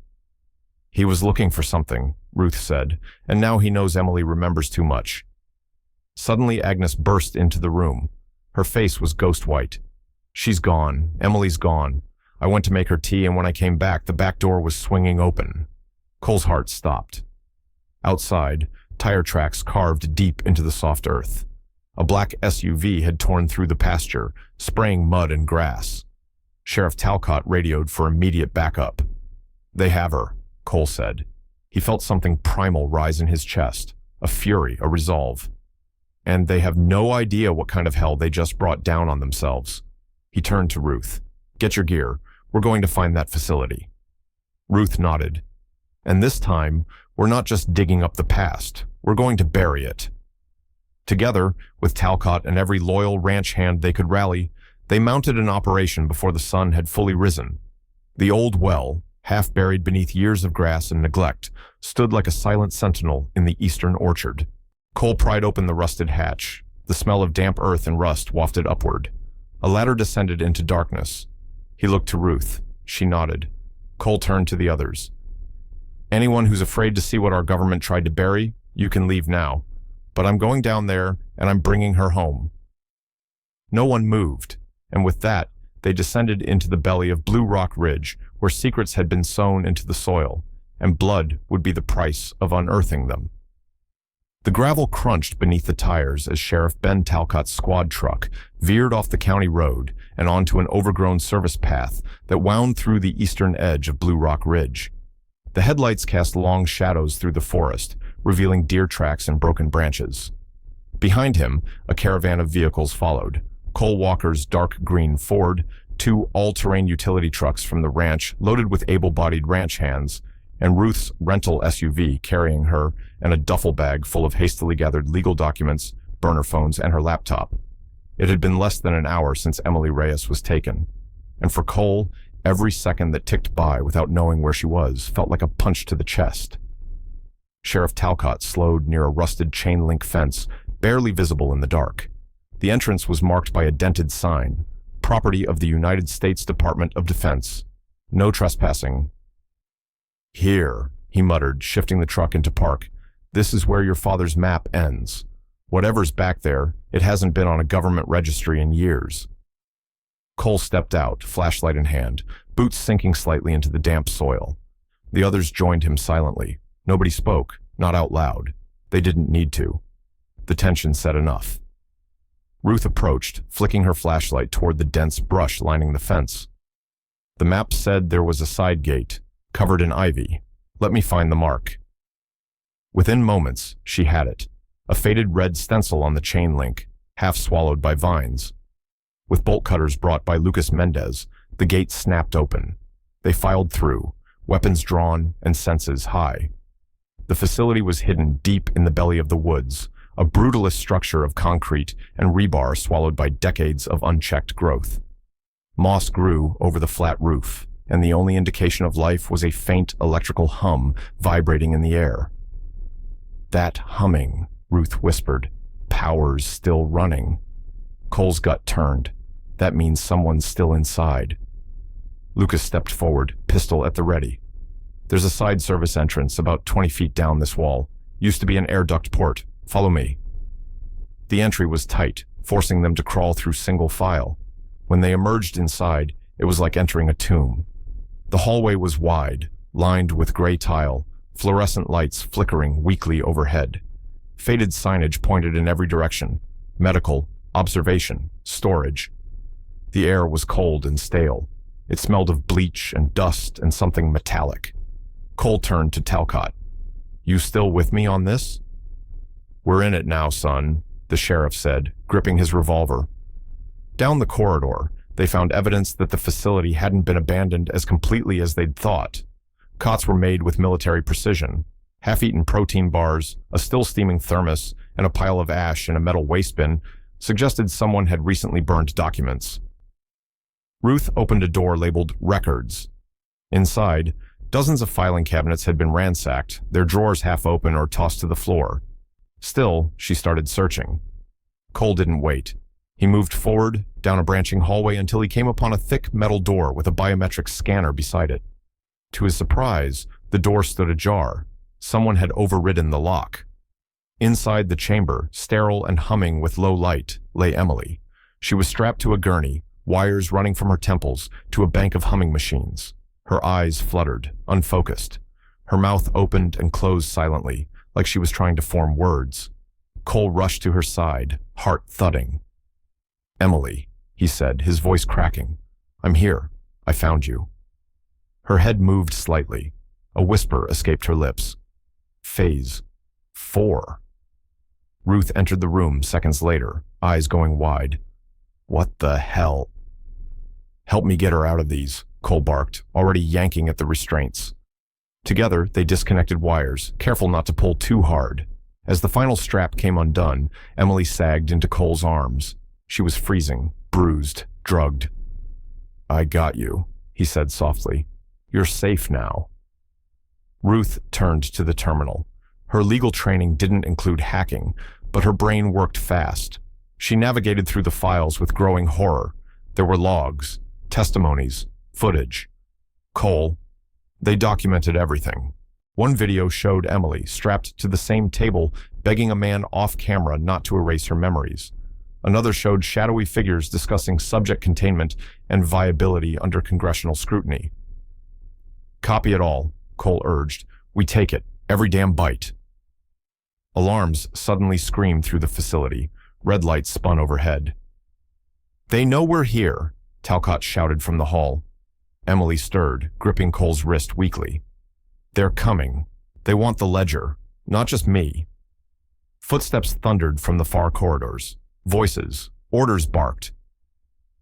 "He was looking for something," Ruth said, "and now he knows Emily remembers too much." Suddenly Agnes burst into the room. Her face was ghost white. "She's gone. Emily's gone. I went to make her tea, and when I came back, the back door was swinging open." Cole's heart stopped. Outside, tire tracks carved deep into the soft earth. A black SUV had torn through the pasture, spraying mud and grass. Sheriff Talcott radioed for immediate backup. "They have her," Cole said. He felt something primal rise in his chest, a fury, a resolve. "And they have no idea what kind of hell they just brought down on themselves." He turned to Ruth. "Get your gear. We're going to find that facility." Ruth nodded. "And this time, we're not just digging up the past. We're going to bury it." Together, with Talcott and every loyal ranch hand they could rally, they mounted an operation before the sun had fully risen. The old well, half buried beneath years of grass and neglect, stood like a silent sentinel in the eastern orchard. Cole pried open the rusted hatch. The smell of damp earth and rust wafted upward. A ladder descended into darkness. He looked to Ruth. She nodded. Cole turned to the others. "Anyone who's afraid to see what our government tried to bury, you can leave now. But I'm going down there, and I'm bringing her home." No one moved, and with that, they descended into the belly of Blue Rock Ridge, where secrets had been sown into the soil, and blood would be the price of unearthing them. The gravel crunched beneath the tires as Sheriff Ben Talcott's squad truck veered off the county road and onto an overgrown service path that wound through the eastern edge of Blue Rock Ridge. The headlights cast long shadows through the forest, revealing deer tracks and broken branches. Behind him, a caravan of vehicles followed. Cole Walker's dark green Ford, 2 all-terrain utility trucks from the ranch loaded with able-bodied ranch hands, and Ruth's rental SUV carrying her and a duffel bag full of hastily gathered legal documents, burner phones, and her laptop. It had been less than an hour since Emily Reyes was taken, and for Cole, every second that ticked by without knowing where she was felt like a punch to the chest. Sheriff Talcott slowed near a rusted chain-link fence, barely visible in the dark. The entrance was marked by a dented sign, "Property of the United States Department of Defense. No trespassing." "Here," he muttered, shifting the truck into park. "This is where your father's map ends. Whatever's back there, it hasn't been on a government registry in years." Cole stepped out, flashlight in hand, boots sinking slightly into the damp soil. The others joined him silently. Nobody spoke, not out loud. They didn't need to. The tension said enough. Ruth approached, flicking her flashlight toward the dense brush lining the fence. The map said there was a side gate, covered in ivy. "Let me find the mark." Within moments, she had it. A faded red stencil on the chain link, half swallowed by vines. With bolt cutters brought by Lucas Mendez, the gate snapped open. They filed through, weapons drawn and senses high. The facility was hidden deep in the belly of the woods, a brutalist structure of concrete and rebar swallowed by decades of unchecked growth. Moss grew over the flat roof, and the only indication of life was a faint electrical hum vibrating in the air. "That humming," Ruth whispered. "Power's still running." Cole's gut turned. That means someone's still inside. Lucas stepped forward, pistol at the ready. There's a side service entrance about 20 feet down this wall. Used to be an air duct port. Follow me. The entry was tight, forcing them to crawl through single file. When they emerged inside, it was like entering a tomb. The hallway was wide, lined with gray tile, fluorescent lights flickering weakly overhead. Faded signage pointed in every direction: medical, observation, storage. The air was cold and stale. It smelled of bleach and dust and something metallic. Cole turned to Talcott. You still with me on this? We're in it now, son, the sheriff said, gripping his revolver. Down the corridor, they found evidence that the facility hadn't been abandoned as completely as they'd thought. Cots were made with military precision. Half-eaten protein bars, a still-steaming thermos, and a pile of ash in a metal waste bin suggested someone had recently burned documents. Ruth opened a door labeled Records. Inside, dozens of filing cabinets had been ransacked, their drawers half open or tossed to the floor. Still, she started searching. Cole didn't wait. He moved forward, down a branching hallway until he came upon a thick metal door with a biometric scanner beside it. To his surprise, the door stood ajar. Someone had overridden the lock. Inside the chamber, sterile and humming with low light, lay Emily. She was strapped to a gurney, wires running from her temples to a bank of humming machines. Her eyes fluttered, unfocused. Her mouth opened and closed silently, like she was trying to form words. Cole rushed to her side, heart thudding. Emily, he said, his voice cracking. I'm here. I found you. Her head moved slightly. A whisper escaped her lips. Phase 4. Ruth entered the room seconds later, eyes going wide. What the hell? Help me get her out of these, Cole barked, already yanking at the restraints. Together, they disconnected wires, careful not to pull too hard. As the final strap came undone, Emily sagged into Cole's arms. She was freezing, bruised, drugged. I got you, he said softly. You're safe now. Ruth turned to the terminal. Her legal training didn't include hacking, but her brain worked fast. She navigated through the files with growing horror. There were logs, testimonies, footage. Cole. They documented everything. One video showed Emily strapped to the same table, begging a man off camera not to erase her memories. Another showed shadowy figures discussing subject containment and viability under congressional scrutiny. Copy it all, Cole urged. We take it, every damn bite. Alarms suddenly screamed through the facility. Red lights spun overhead. They know we're here, Talcott shouted from the hall. Emily stirred, gripping Cole's wrist weakly. They're coming. They want the ledger, not just me. Footsteps thundered from the far corridors. Voices, orders barked.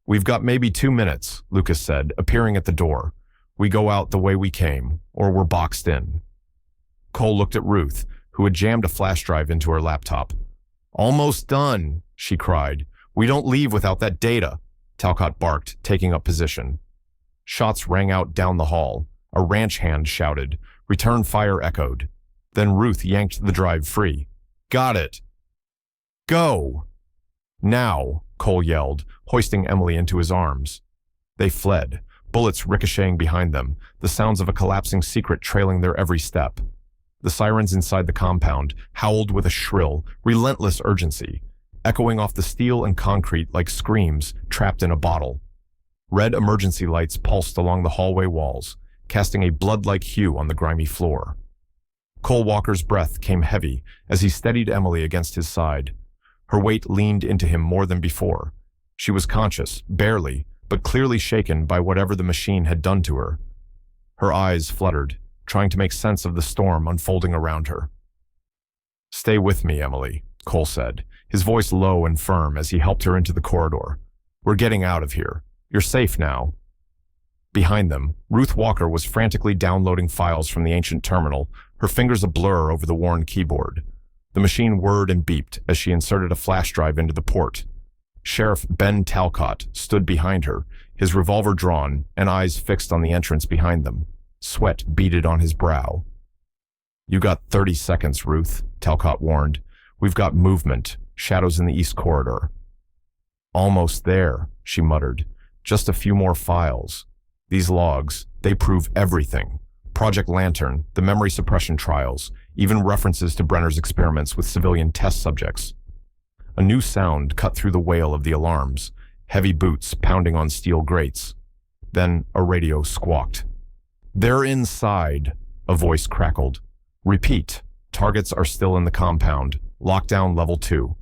We've got maybe 2 minutes, Lucas said, appearing at the door. We go out the way we came, or we're boxed in. Cole looked at Ruth, who had jammed a flash drive into her laptop. Almost done, she cried. We don't leave without that data, Talcott barked, taking up position. Shots rang out down the hall. A ranch hand shouted. Return fire echoed. Then Ruth yanked the drive free. Got it. Go. Now, Cole yelled, hoisting Emily into his arms. They fled, bullets ricocheting behind them, the sounds of a collapsing secret trailing their every step. The sirens inside the compound howled with a shrill, relentless urgency, echoing off the steel and concrete like screams trapped in a bottle. Red emergency lights pulsed along the hallway walls, casting a blood-like hue on the grimy floor. Cole Walker's breath came heavy as he steadied Emily against his side. Her weight leaned into him more than before. She was conscious, barely, but clearly shaken by whatever the machine had done to her. Her eyes fluttered, trying to make sense of the storm unfolding around her. Stay with me, Emily, Cole said, his voice low and firm as he helped her into the corridor. We're getting out of here. You're safe now. Behind them, Ruth Walker was frantically downloading files from the ancient terminal, her fingers a blur over the worn keyboard. The machine whirred and beeped as she inserted a flash drive into the port. Sheriff Ben Talcott stood behind her, his revolver drawn and eyes fixed on the entrance behind them. Sweat beaded on his brow. You got 30 seconds, Ruth, Talcott warned. We've got movement, shadows in the east corridor. Almost there, she muttered. Just a few more files. These logs, they prove everything. Project Lantern, the memory suppression trials, even references to Brenner's experiments with civilian test subjects. A new sound cut through the wail of the alarms, heavy boots pounding on steel grates. Then a radio squawked. "They're inside," a voice crackled. "Repeat, targets are still in the compound. Lockdown level 2.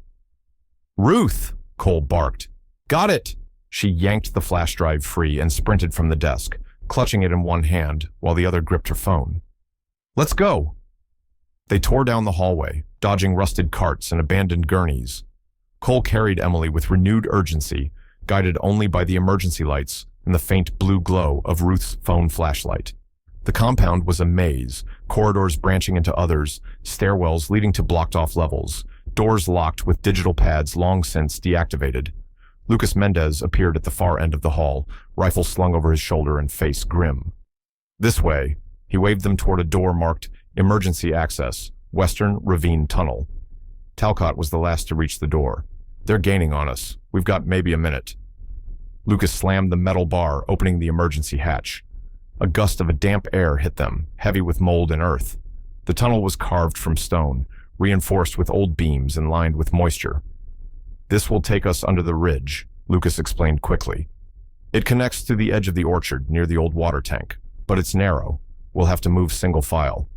"Ruth!" Cole barked. "Got it!" She yanked the flash drive free and sprinted from the desk, clutching it in one hand while the other gripped her phone. "Let's go!" They tore down the hallway, dodging rusted carts and abandoned gurneys. Cole carried Emily with renewed urgency, guided only by the emergency lights and the faint blue glow of Ruth's phone flashlight. The compound was a maze, corridors branching into others, stairwells leading to blocked-off levels, doors locked with digital pads long since deactivated. Lucas Mendez appeared at the far end of the hall, rifle slung over his shoulder and face grim. "This way." He waved them toward a door marked Emergency Access, Western Ravine Tunnel. Talcott was the last to reach the door. "They're gaining on us. We've got maybe a minute." Lucas slammed the metal bar, opening the emergency hatch. A gust of damp air hit them, heavy with mold and earth. The tunnel was carved from stone, reinforced with old beams and lined with moisture. "This will take us under the ridge," Lucas explained quickly. "It connects to the edge of the orchard near the old water tank, but it's narrow. We'll have to move single file."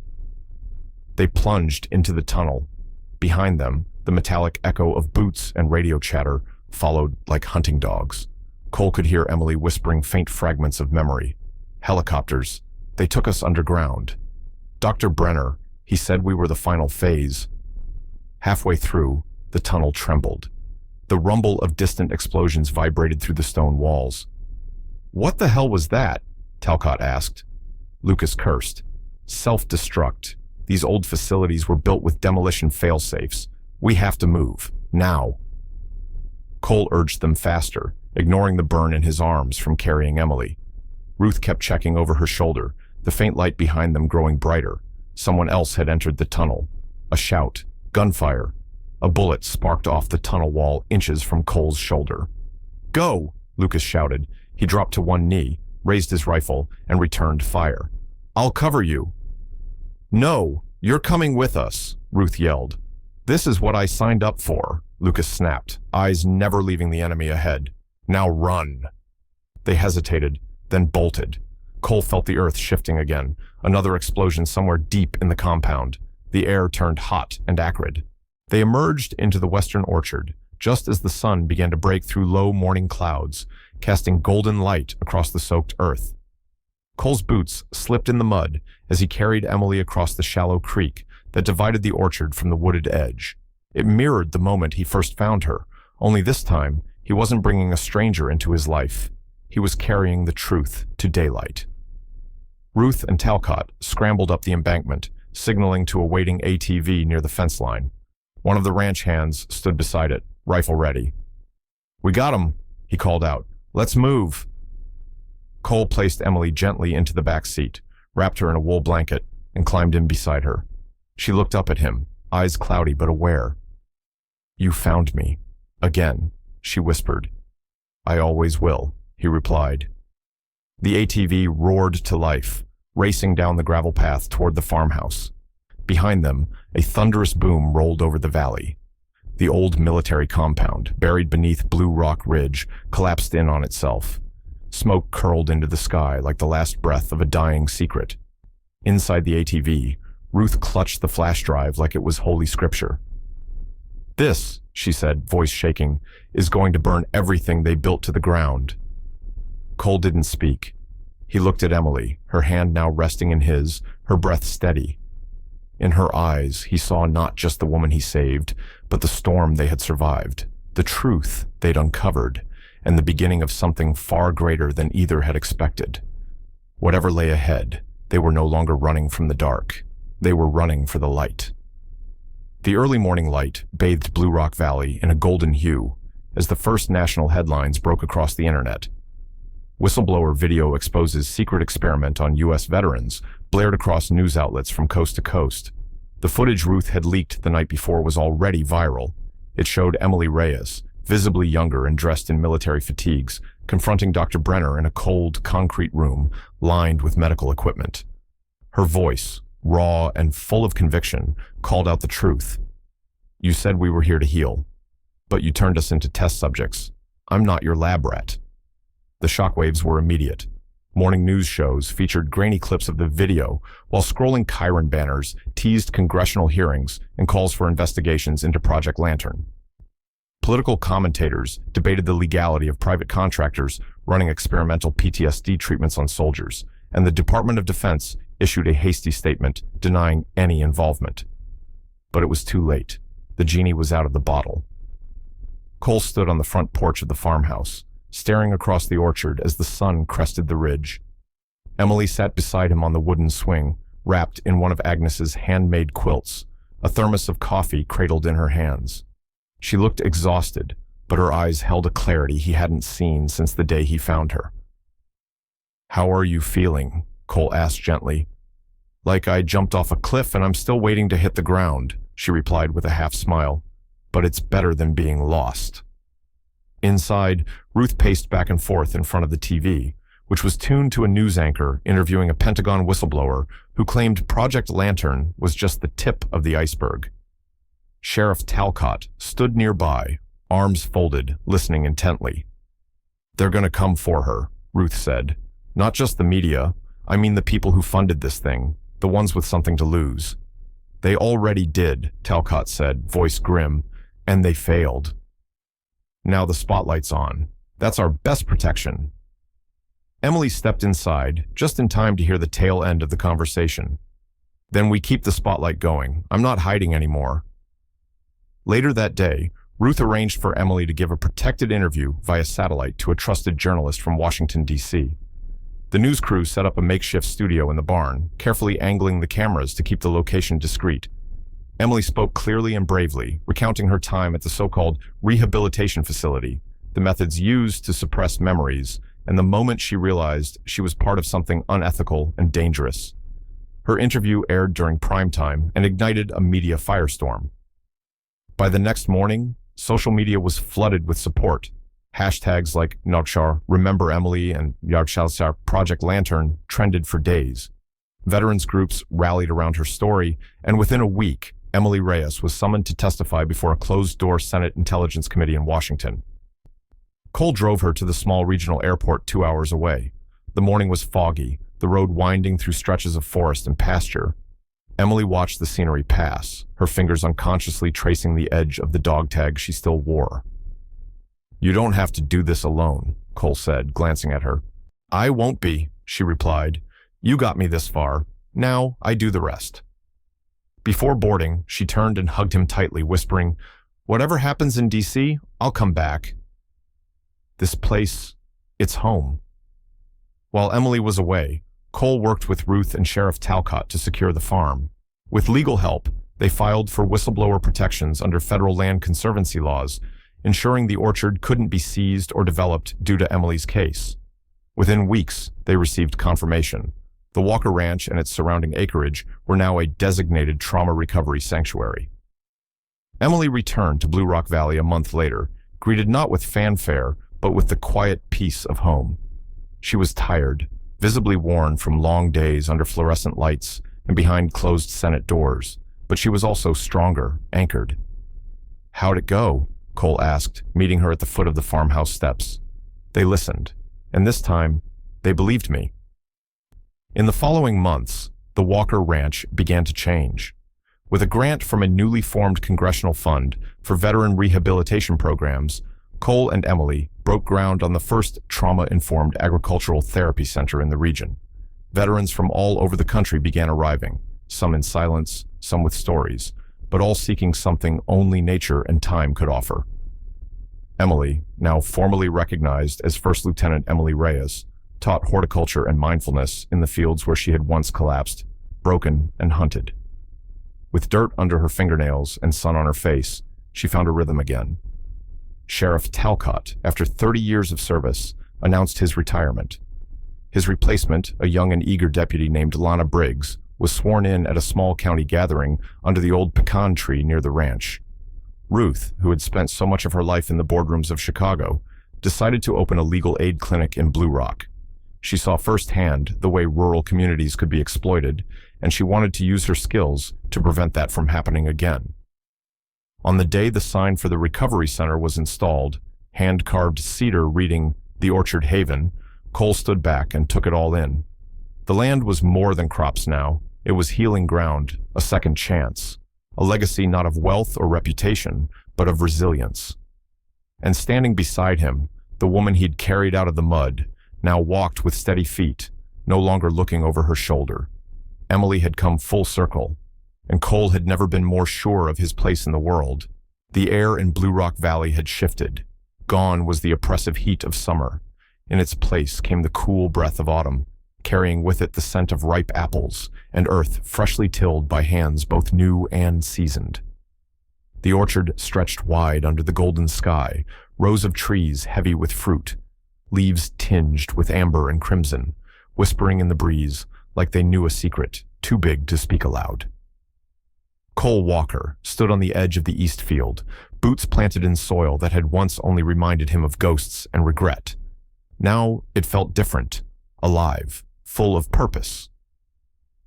They plunged into the tunnel. Behind them, the metallic echo of boots and radio chatter followed like hunting dogs. Cole could hear Emily whispering faint fragments of memory. "Helicopters. They took us underground. Dr. Brenner, he said we were the final phase." Halfway through, the tunnel trembled. The rumble of distant explosions vibrated through the stone walls. "What the hell was that?" Talcott asked. Lucas cursed. "Self-destruct. These old facilities were built with demolition fail-safes. We have to move. Now." Cole urged them faster, ignoring the burn in his arms from carrying Emily. Ruth kept checking over her shoulder, the faint light behind them growing brighter. Someone else had entered the tunnel. A shout. Gunfire. A bullet sparked off the tunnel wall inches from Cole's shoulder. "Go!" Lucas shouted. He dropped to one knee, raised his rifle, and returned fire. "I'll cover you." "No, you're coming with us," Ruth yelled. "This is what I signed up for," Lucas snapped, eyes never leaving the enemy ahead. "Now run." They hesitated, then bolted. Cole felt the earth shifting again, another explosion somewhere deep in the compound. The air turned hot and acrid. They emerged into the western orchard, just as the sun began to break through low morning clouds, casting golden light across the soaked earth. Cole's boots slipped in the mud as he carried Emily across the shallow creek that divided the orchard from the wooded edge. It mirrored the moment he first found her, only this time he wasn't bringing a stranger into his life. He was carrying the truth to daylight. Ruth and Talcott scrambled up the embankment, signaling to a waiting ATV near the fence line. One of the ranch hands stood beside it, rifle ready. "We got him," he called out. "Let's move." Cole placed Emily gently into the back seat, wrapped her in a wool blanket, and climbed in beside her. She looked up at him, eyes cloudy but aware. "You found me. Again," she whispered. "I always will," he replied. The ATV roared to life, racing down the gravel path toward the farmhouse. Behind them, a thunderous boom rolled over the valley. The old military compound, buried beneath Blue Rock Ridge, collapsed in on itself. Smoke curled into the sky like the last breath of a dying secret. Inside the ATV, Ruth clutched the flash drive like it was holy scripture. "This," she said, voice shaking, "is going to burn everything they built to the ground." Cole didn't speak. He looked at Emily, her hand now resting in his, her breath steady. In her eyes, he saw not just the woman he saved, but the storm they had survived, the truth they'd uncovered, and the beginning of something far greater than either had expected. Whatever lay ahead, they were no longer running from the dark. They were running for the light. The early morning light bathed Blue Rock Valley in a golden hue as the first national headlines broke across the internet. Whistleblower video exposes secret experiment on U.S. veterans blared across news outlets from coast to coast. The footage Ruth had leaked the night before was already viral. It showed Emily Reyes, visibly younger and dressed in military fatigues, confronting Dr. Brenner in a cold, concrete room lined with medical equipment. Her voice, raw and full of conviction, called out the truth. "You said we were here to heal, but you turned us into test subjects. I'm not your lab rat." The shockwaves were immediate. Morning news shows featured grainy clips of the video, while scrolling Chiron banners teased congressional hearings and calls for investigations into Project Lantern. Political commentators debated the legality of private contractors running experimental PTSD treatments on soldiers, and the Department of Defense issued a hasty statement denying any involvement. But it was too late. The genie was out of the bottle. Cole stood on the front porch of the farmhouse, staring across the orchard as the sun crested the ridge. Emily sat beside him on the wooden swing, wrapped in one of Agnes's handmade quilts, a thermos of coffee cradled in her hands. She looked exhausted, but her eyes held a clarity he hadn't seen since the day he found her. "How are you feeling?" Cole asked gently. "Like I jumped off a cliff and I'm still waiting to hit the ground," she replied with a half smile. "But it's better than being lost." Inside, Ruth paced back and forth in front of the TV, which was tuned to a news anchor interviewing a Pentagon whistleblower who claimed Project Lantern was just the tip of the iceberg. Sheriff Talcott stood nearby, arms folded, listening intently. "They're going to come for her," Ruth said. "Not just the media. I mean the people who funded this thing, the ones with something to lose." "They already did," Talcott said, voice grim, "and they failed. Now the spotlight's on. That's our best protection." Emily stepped inside, just in time to hear the tail end of the conversation. "Then we keep the spotlight going. I'm not hiding anymore." Later that day, Ruth arranged for Emily to give a protected interview via satellite to a trusted journalist from Washington, D.C. The news crew set up a makeshift studio in the barn, carefully angling the cameras to keep the location discreet. Emily spoke clearly and bravely, recounting her time at the so-called rehabilitation facility, the methods used to suppress memories, and the moment she realized she was part of something unethical and dangerous. Her interview aired during prime time and ignited a media firestorm. By the next morning, social media was flooded with support. Hashtags like Nogshar, Remember Emily, and Yardshalsar Project Lantern trended for days. Veterans groups rallied around her story, and within a week, Emily Reyes was summoned to testify before a closed-door Senate Intelligence Committee in Washington. Cole drove her to the small regional airport 2 hours away. The morning was foggy, the road winding through stretches of forest and pasture. Emily watched the scenery pass, her fingers unconsciously tracing the edge of the dog tag she still wore. "You don't have to do this alone," Cole said, glancing at her. "I won't be," she replied. "You got me this far. Now I do the rest." Before boarding, she turned and hugged him tightly, whispering, "Whatever happens in D.C., I'll come back. This place, it's home." While Emily was away, Cole worked with Ruth and Sheriff Talcott to secure the farm. With legal help, they filed for whistleblower protections under federal land conservancy laws, ensuring the orchard couldn't be seized or developed due to Emily's case. Within weeks, they received confirmation. The Walker Ranch and its surrounding acreage were now a designated trauma recovery sanctuary. Emily returned to Blue Rock Valley a month later, greeted not with fanfare, but with the quiet peace of home. She was tired, visibly worn from long days under fluorescent lights and behind closed Senate doors, but she was also stronger, anchored. "How'd it go?" Cole asked, meeting her at the foot of the farmhouse steps. They listened, and this time, they believed me. In the following months, the Walker Ranch began to change. With a grant from a newly formed congressional fund for veteran rehabilitation programs, Cole and Emily broke ground on the first trauma-informed agricultural therapy center in the region. Veterans from all over the country began arriving, some in silence, some with stories, but all seeking something only nature and time could offer. Emily, now formally recognized as First Lieutenant Emily Reyes, taught horticulture and mindfulness in the fields where she had once collapsed, broken and hunted. With dirt under her fingernails and sun on her face, she found a rhythm again. Sheriff Talcott, after 30 years of service, announced his retirement. His replacement, a young and eager deputy named Lana Briggs, was sworn in at a small county gathering under the old pecan tree near the ranch. Ruth, who had spent so much of her life in the boardrooms of Chicago, decided to open a legal aid clinic in Blue Rock. She saw firsthand the way rural communities could be exploited, and she wanted to use her skills to prevent that from happening again. On the day the sign for the recovery center was installed, hand-carved cedar reading "The Orchard Haven," Cole stood back and took it all in. The land was more than crops now. It was healing ground, a second chance, a legacy not of wealth or reputation, but of resilience. And standing beside him, the woman he'd carried out of the mud, now walked with steady feet, no longer looking over her shoulder. Emily had come full circle, and Cole had never been more sure of his place in the world. The air in Blue Rock Valley had shifted. Gone was the oppressive heat of summer. In its place came the cool breath of autumn, carrying with it the scent of ripe apples and earth freshly tilled by hands both new and seasoned. The orchard stretched wide under the golden sky, rows of trees heavy with fruit, leaves tinged with amber and crimson, whispering in the breeze like they knew a secret too big to speak aloud. Cole Walker stood on the edge of the east field, boots planted in soil that had once only reminded him of ghosts and regret. Now it felt different, alive, full of purpose.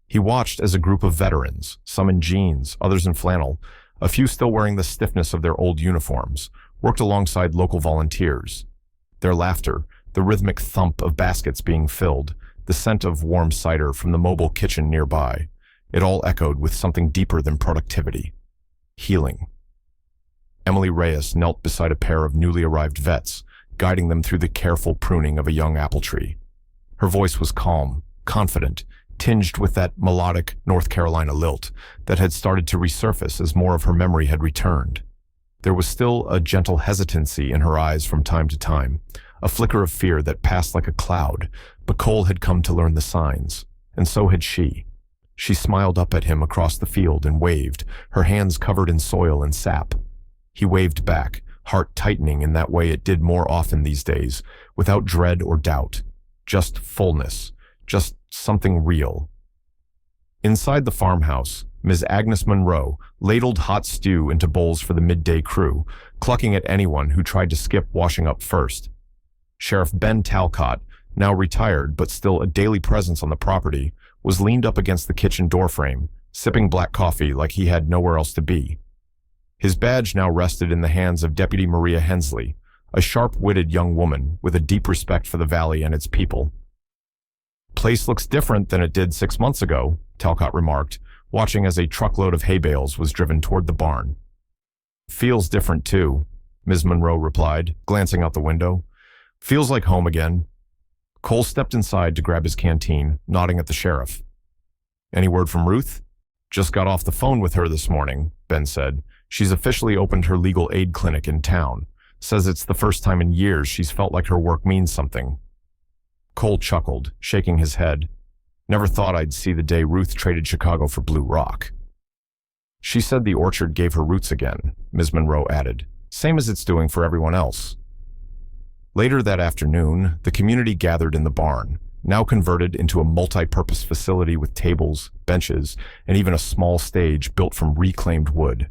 He watched as a group of veterans, some in jeans, others in flannel, a few still wearing the stiffness of their old uniforms, worked alongside local volunteers. Their laughter, the rhythmic thump of baskets being filled, the scent of warm cider from the mobile kitchen nearby, it all echoed with something deeper than productivity. Healing. Emily Reyes knelt beside a pair of newly arrived vets, guiding them through the careful pruning of a young apple tree. Her voice was calm, confident, tinged with that melodic North Carolina lilt that had started to resurface as more of her memory had returned. There was still a gentle hesitancy in her eyes from time to time, a flicker of fear that passed like a cloud, but Cole had come to learn the signs, and so had she. She smiled up at him across the field and waved, her hands covered in soil and sap. He waved back, heart tightening in that way it did more often these days, without dread or doubt. Just fullness, just something real. Inside the farmhouse, Ms. Agnes Monroe ladled hot stew into bowls for the midday crew, clucking at anyone who tried to skip washing up first. Sheriff Ben Talcott, now retired but still a daily presence on the property, was leaned up against the kitchen doorframe, sipping black coffee like he had nowhere else to be. His badge now rested in the hands of Deputy Maria Hensley, a sharp-witted young woman with a deep respect for the valley and its people. "Place looks different than it did 6 months ago," Talcott remarked, watching as a truckload of hay bales was driven toward the barn. "Feels different, too," Ms. Monroe replied, glancing out the window. "Feels like home again." Cole stepped inside to grab his canteen, nodding at the sheriff. "Any word from Ruth?" "Just got off the phone with her this morning," Ben said. "She's officially opened her legal aid clinic in town. Says it's the first time in years she's felt like her work means something." Cole chuckled, shaking his head. "Never thought I'd see the day Ruth traded Chicago for Blue Rock." "She said the orchard gave her roots again," Ms. Monroe added. "Same as it's doing for everyone else." Later that afternoon, the community gathered in the barn, now converted into a multi-purpose facility with tables, benches, and even a small stage built from reclaimed wood.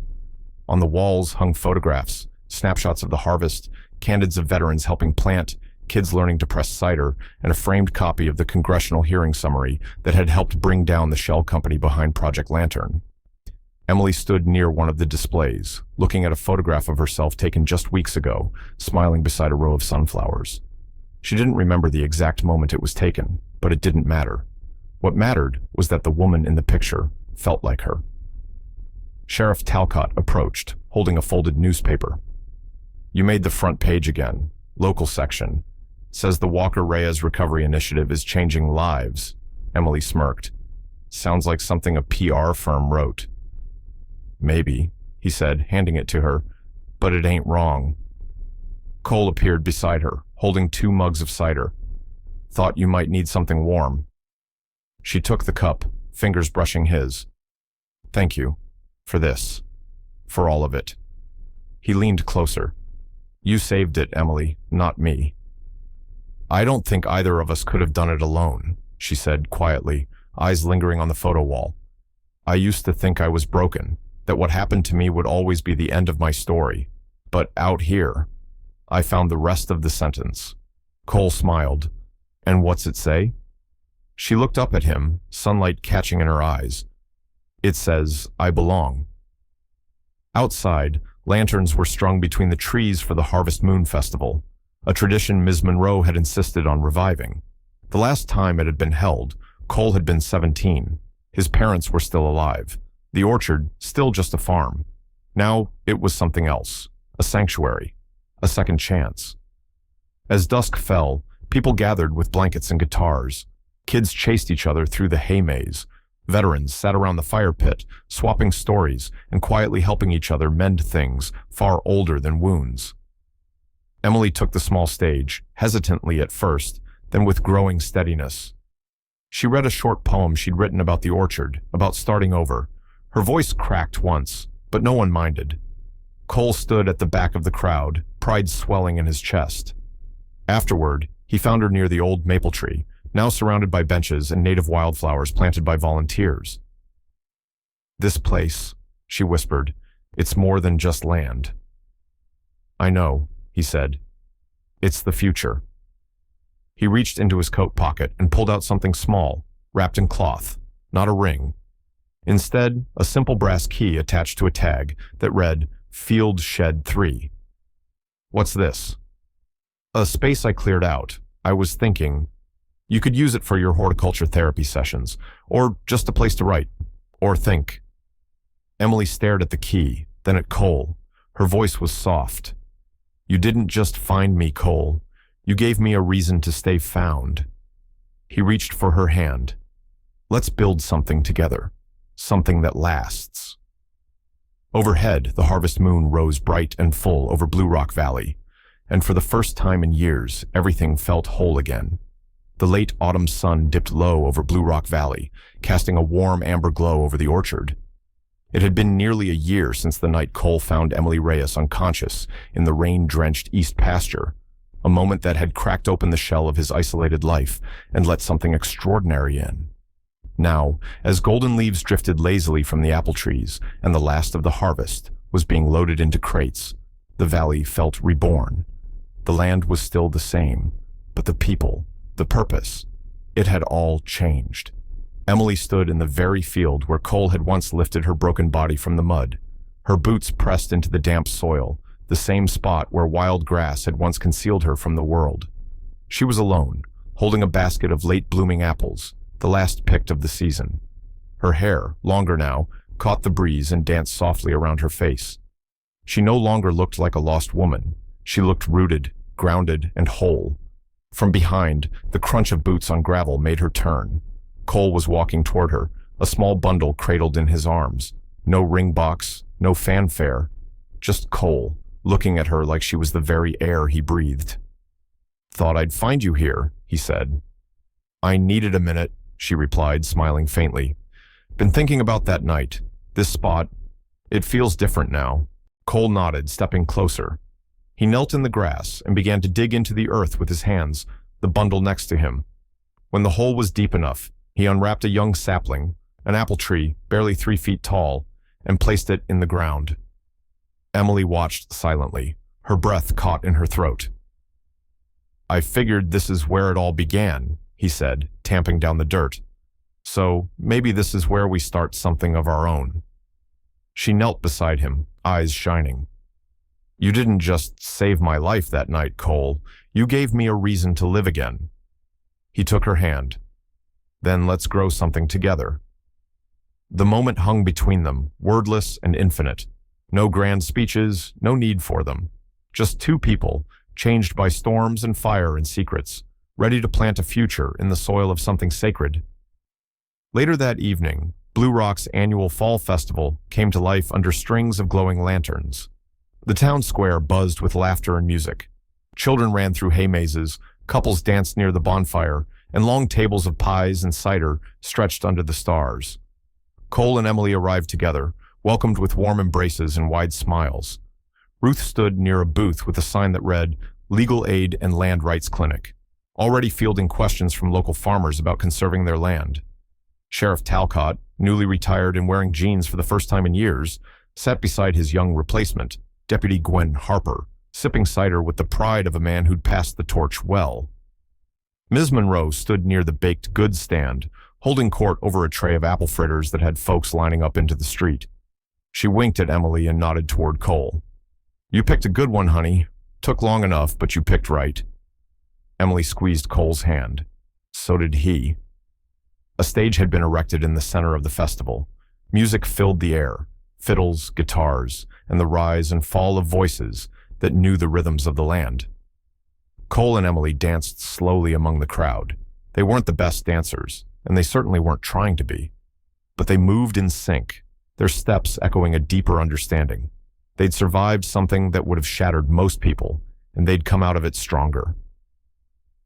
On the walls hung photographs, snapshots of the harvest, candids of veterans helping plant, kids learning to press cider, and a framed copy of the congressional hearing summary that had helped bring down the shell company behind Project Lantern. Emily stood near one of the displays, looking at a photograph of herself taken just weeks ago, smiling beside a row of sunflowers. She didn't remember the exact moment it was taken, but it didn't matter. What mattered was that the woman in the picture felt like her. Sheriff Talcott approached, holding a folded newspaper. "You made the front page again. Local section. Says the Walker Reyes Recovery Initiative is changing lives." Emily smirked. "Sounds like something a PR firm wrote." "Maybe," he said, handing it to her, "but it ain't wrong." Cole appeared beside her, holding 2 mugs of cider. "Thought you might need something warm." She took the cup, fingers brushing his. "Thank you. For this. For all of it." He leaned closer. "You saved it, Emily, not me." "I don't think either of us could have done it alone," she said quietly, eyes lingering on the photo wall. "I used to think I was broken. that what happened to me would always be the end of my story. But out here, I found the rest of the sentence. Cole smiled. And what's it say? She looked up at him, sunlight catching in her eyes. It says, I belong. Outside, lanterns were strung between the trees for the Harvest Moon Festival, a tradition Ms. Monroe had insisted on reviving. The last time it had been held, Cole had been 17. His parents were still alive. The orchard, still just a farm. Now it was something else, a sanctuary, a second chance. As dusk fell, people gathered with blankets and guitars. Kids chased each other through the hay maze. Veterans sat around the fire pit, swapping stories and quietly helping each other mend things far older than wounds. Emily took the small stage, hesitantly at first, then with growing steadiness. She read a short poem she'd written about the orchard, about starting over. Her voice cracked once, but no one minded. Cole stood at the back of the crowd, pride swelling in his chest. Afterward, he found her near the old maple tree, now surrounded by benches and native wildflowers planted by volunteers. This place, she whispered, it's more than just land. I know, he said. It's the future. He reached into his coat pocket and pulled out something small, wrapped in cloth, not a ring. Instead, a simple brass key attached to a tag that read, Field Shed 3. What's this? A space I cleared out. I was thinking, you could use it for your horticulture therapy sessions, or just a place to write, or think. Emily stared at the key, then at Cole. Her voice was soft. You didn't just find me, Cole. You gave me a reason to stay found. He reached for her hand. Let's build something together, something that lasts. Overhead, the harvest moon rose bright and full over Blue Rock Valley, and for the first time in years, everything felt whole again. The late autumn sun dipped low over Blue Rock Valley, casting a warm amber glow over the orchard. It had been nearly a year since the night Cole found Emily Reyes unconscious in the rain-drenched east pasture, a moment that had cracked open the shell of his isolated life and let something extraordinary in. Now, as golden leaves drifted lazily from the apple trees and the last of the harvest was being loaded into crates, the valley felt reborn. The land was still the same, but the people, the purpose, it had all changed. Emily stood in the very field where Cole had once lifted her broken body from the mud, her boots pressed into the damp soil, the same spot where wild grass had once concealed her from the world. She was alone, holding a basket of late-blooming apples, the last picked of the season. Her hair, longer now, caught the breeze and danced softly around her face. She no longer looked like a lost woman. She looked rooted, grounded, and whole. From behind, the crunch of boots on gravel made her turn. Cole was walking toward her, a small bundle cradled in his arms. No ring box, no fanfare. Just Cole, looking at her like she was the very air he breathed. Thought I'd find you here, he said. I needed a minute, she replied, smiling faintly. Been thinking about that night. This spot. It feels different now. Cole nodded, stepping closer. He knelt in the grass and began to dig into the earth with his hands, the bundle next to him. When the hole was deep enough, he unwrapped a young sapling, an apple tree, barely 3 feet tall, and placed it in the ground. Emily watched silently, her breath caught in her throat. I figured this is where it all began, he said, tamping down the dirt. So maybe this is where we start something of our own. She knelt beside him, eyes shining. You didn't just save my life that night, Cole. You gave me a reason to live again. He took her hand. Then let's grow something together. The moment hung between them, wordless and infinite. No grand speeches, no need for them. Just two people, changed by storms and fire and secrets, ready to plant a future in the soil of something sacred. Later that evening, Blue Rock's annual fall festival came to life under strings of glowing lanterns. The town square buzzed with laughter and music. Children ran through hay mazes, couples danced near the bonfire, and long tables of pies and cider stretched under the stars. Cole and Emily arrived together, welcomed with warm embraces and wide smiles. Ruth stood near a booth with a sign that read, Legal Aid and Land Rights Clinic, already fielding questions from local farmers about conserving their land. Sheriff Talcott, newly retired and wearing jeans for the first time in years, sat beside his young replacement, Deputy Gwen Harper, sipping cider with the pride of a man who'd passed the torch well. Ms. Monroe stood near the baked goods stand, holding court over a tray of apple fritters that had folks lining up into the street. She winked at Emily and nodded toward Cole. "You picked a good one, honey. Took long enough, but you picked right." Emily squeezed Cole's hand. So did he. A stage had been erected in the center of the festival. Music filled the air, fiddles, guitars, and the rise and fall of voices that knew the rhythms of the land. Cole and Emily danced slowly among the crowd. They weren't the best dancers, and they certainly weren't trying to be. But they moved in sync, their steps echoing a deeper understanding. They'd survived something that would have shattered most people, and they'd come out of it stronger.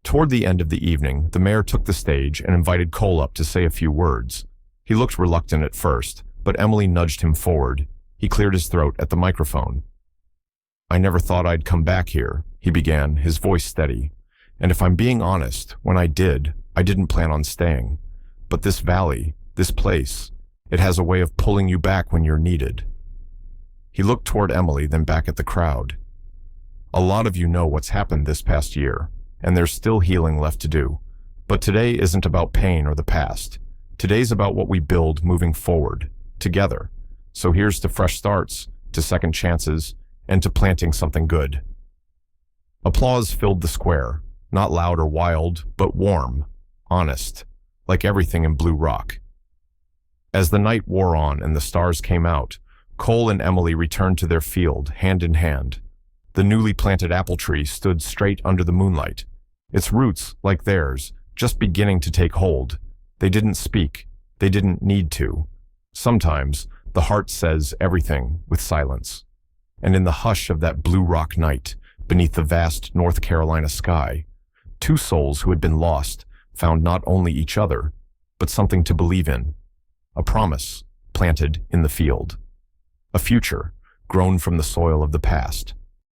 Toward the end of the evening, the mayor took the stage and invited Cole up to say a few words. He looked reluctant at first, but Emily nudged him forward. He cleared his throat at the microphone. "I never thought I'd come back here," he began, his voice steady. "And if I'm being honest, when I did, I didn't plan on staying. But this valley, this place, it has a way of pulling you back when you're needed." He looked toward Emily, then back at the crowd. "A lot of you know what's happened this past year, and there's still healing left to do. But today isn't about pain or the past. Today's about what we build moving forward, together. So here's to fresh starts, to second chances, and to planting something good." Applause filled the square, not loud or wild, but warm, honest, like everything in Blue Rock. As the night wore on and the stars came out, Cole and Emily returned to their field, hand in hand. The newly planted apple tree stood straight under the moonlight, its roots, like theirs, just beginning to take hold. They didn't speak. They didn't need to. Sometimes, the heart says everything with silence. And in the hush of that Blue Rock night, beneath the vast North Carolina sky, two souls who had been lost found not only each other, but something to believe in. A promise planted in the field. A future grown from the soil of the past.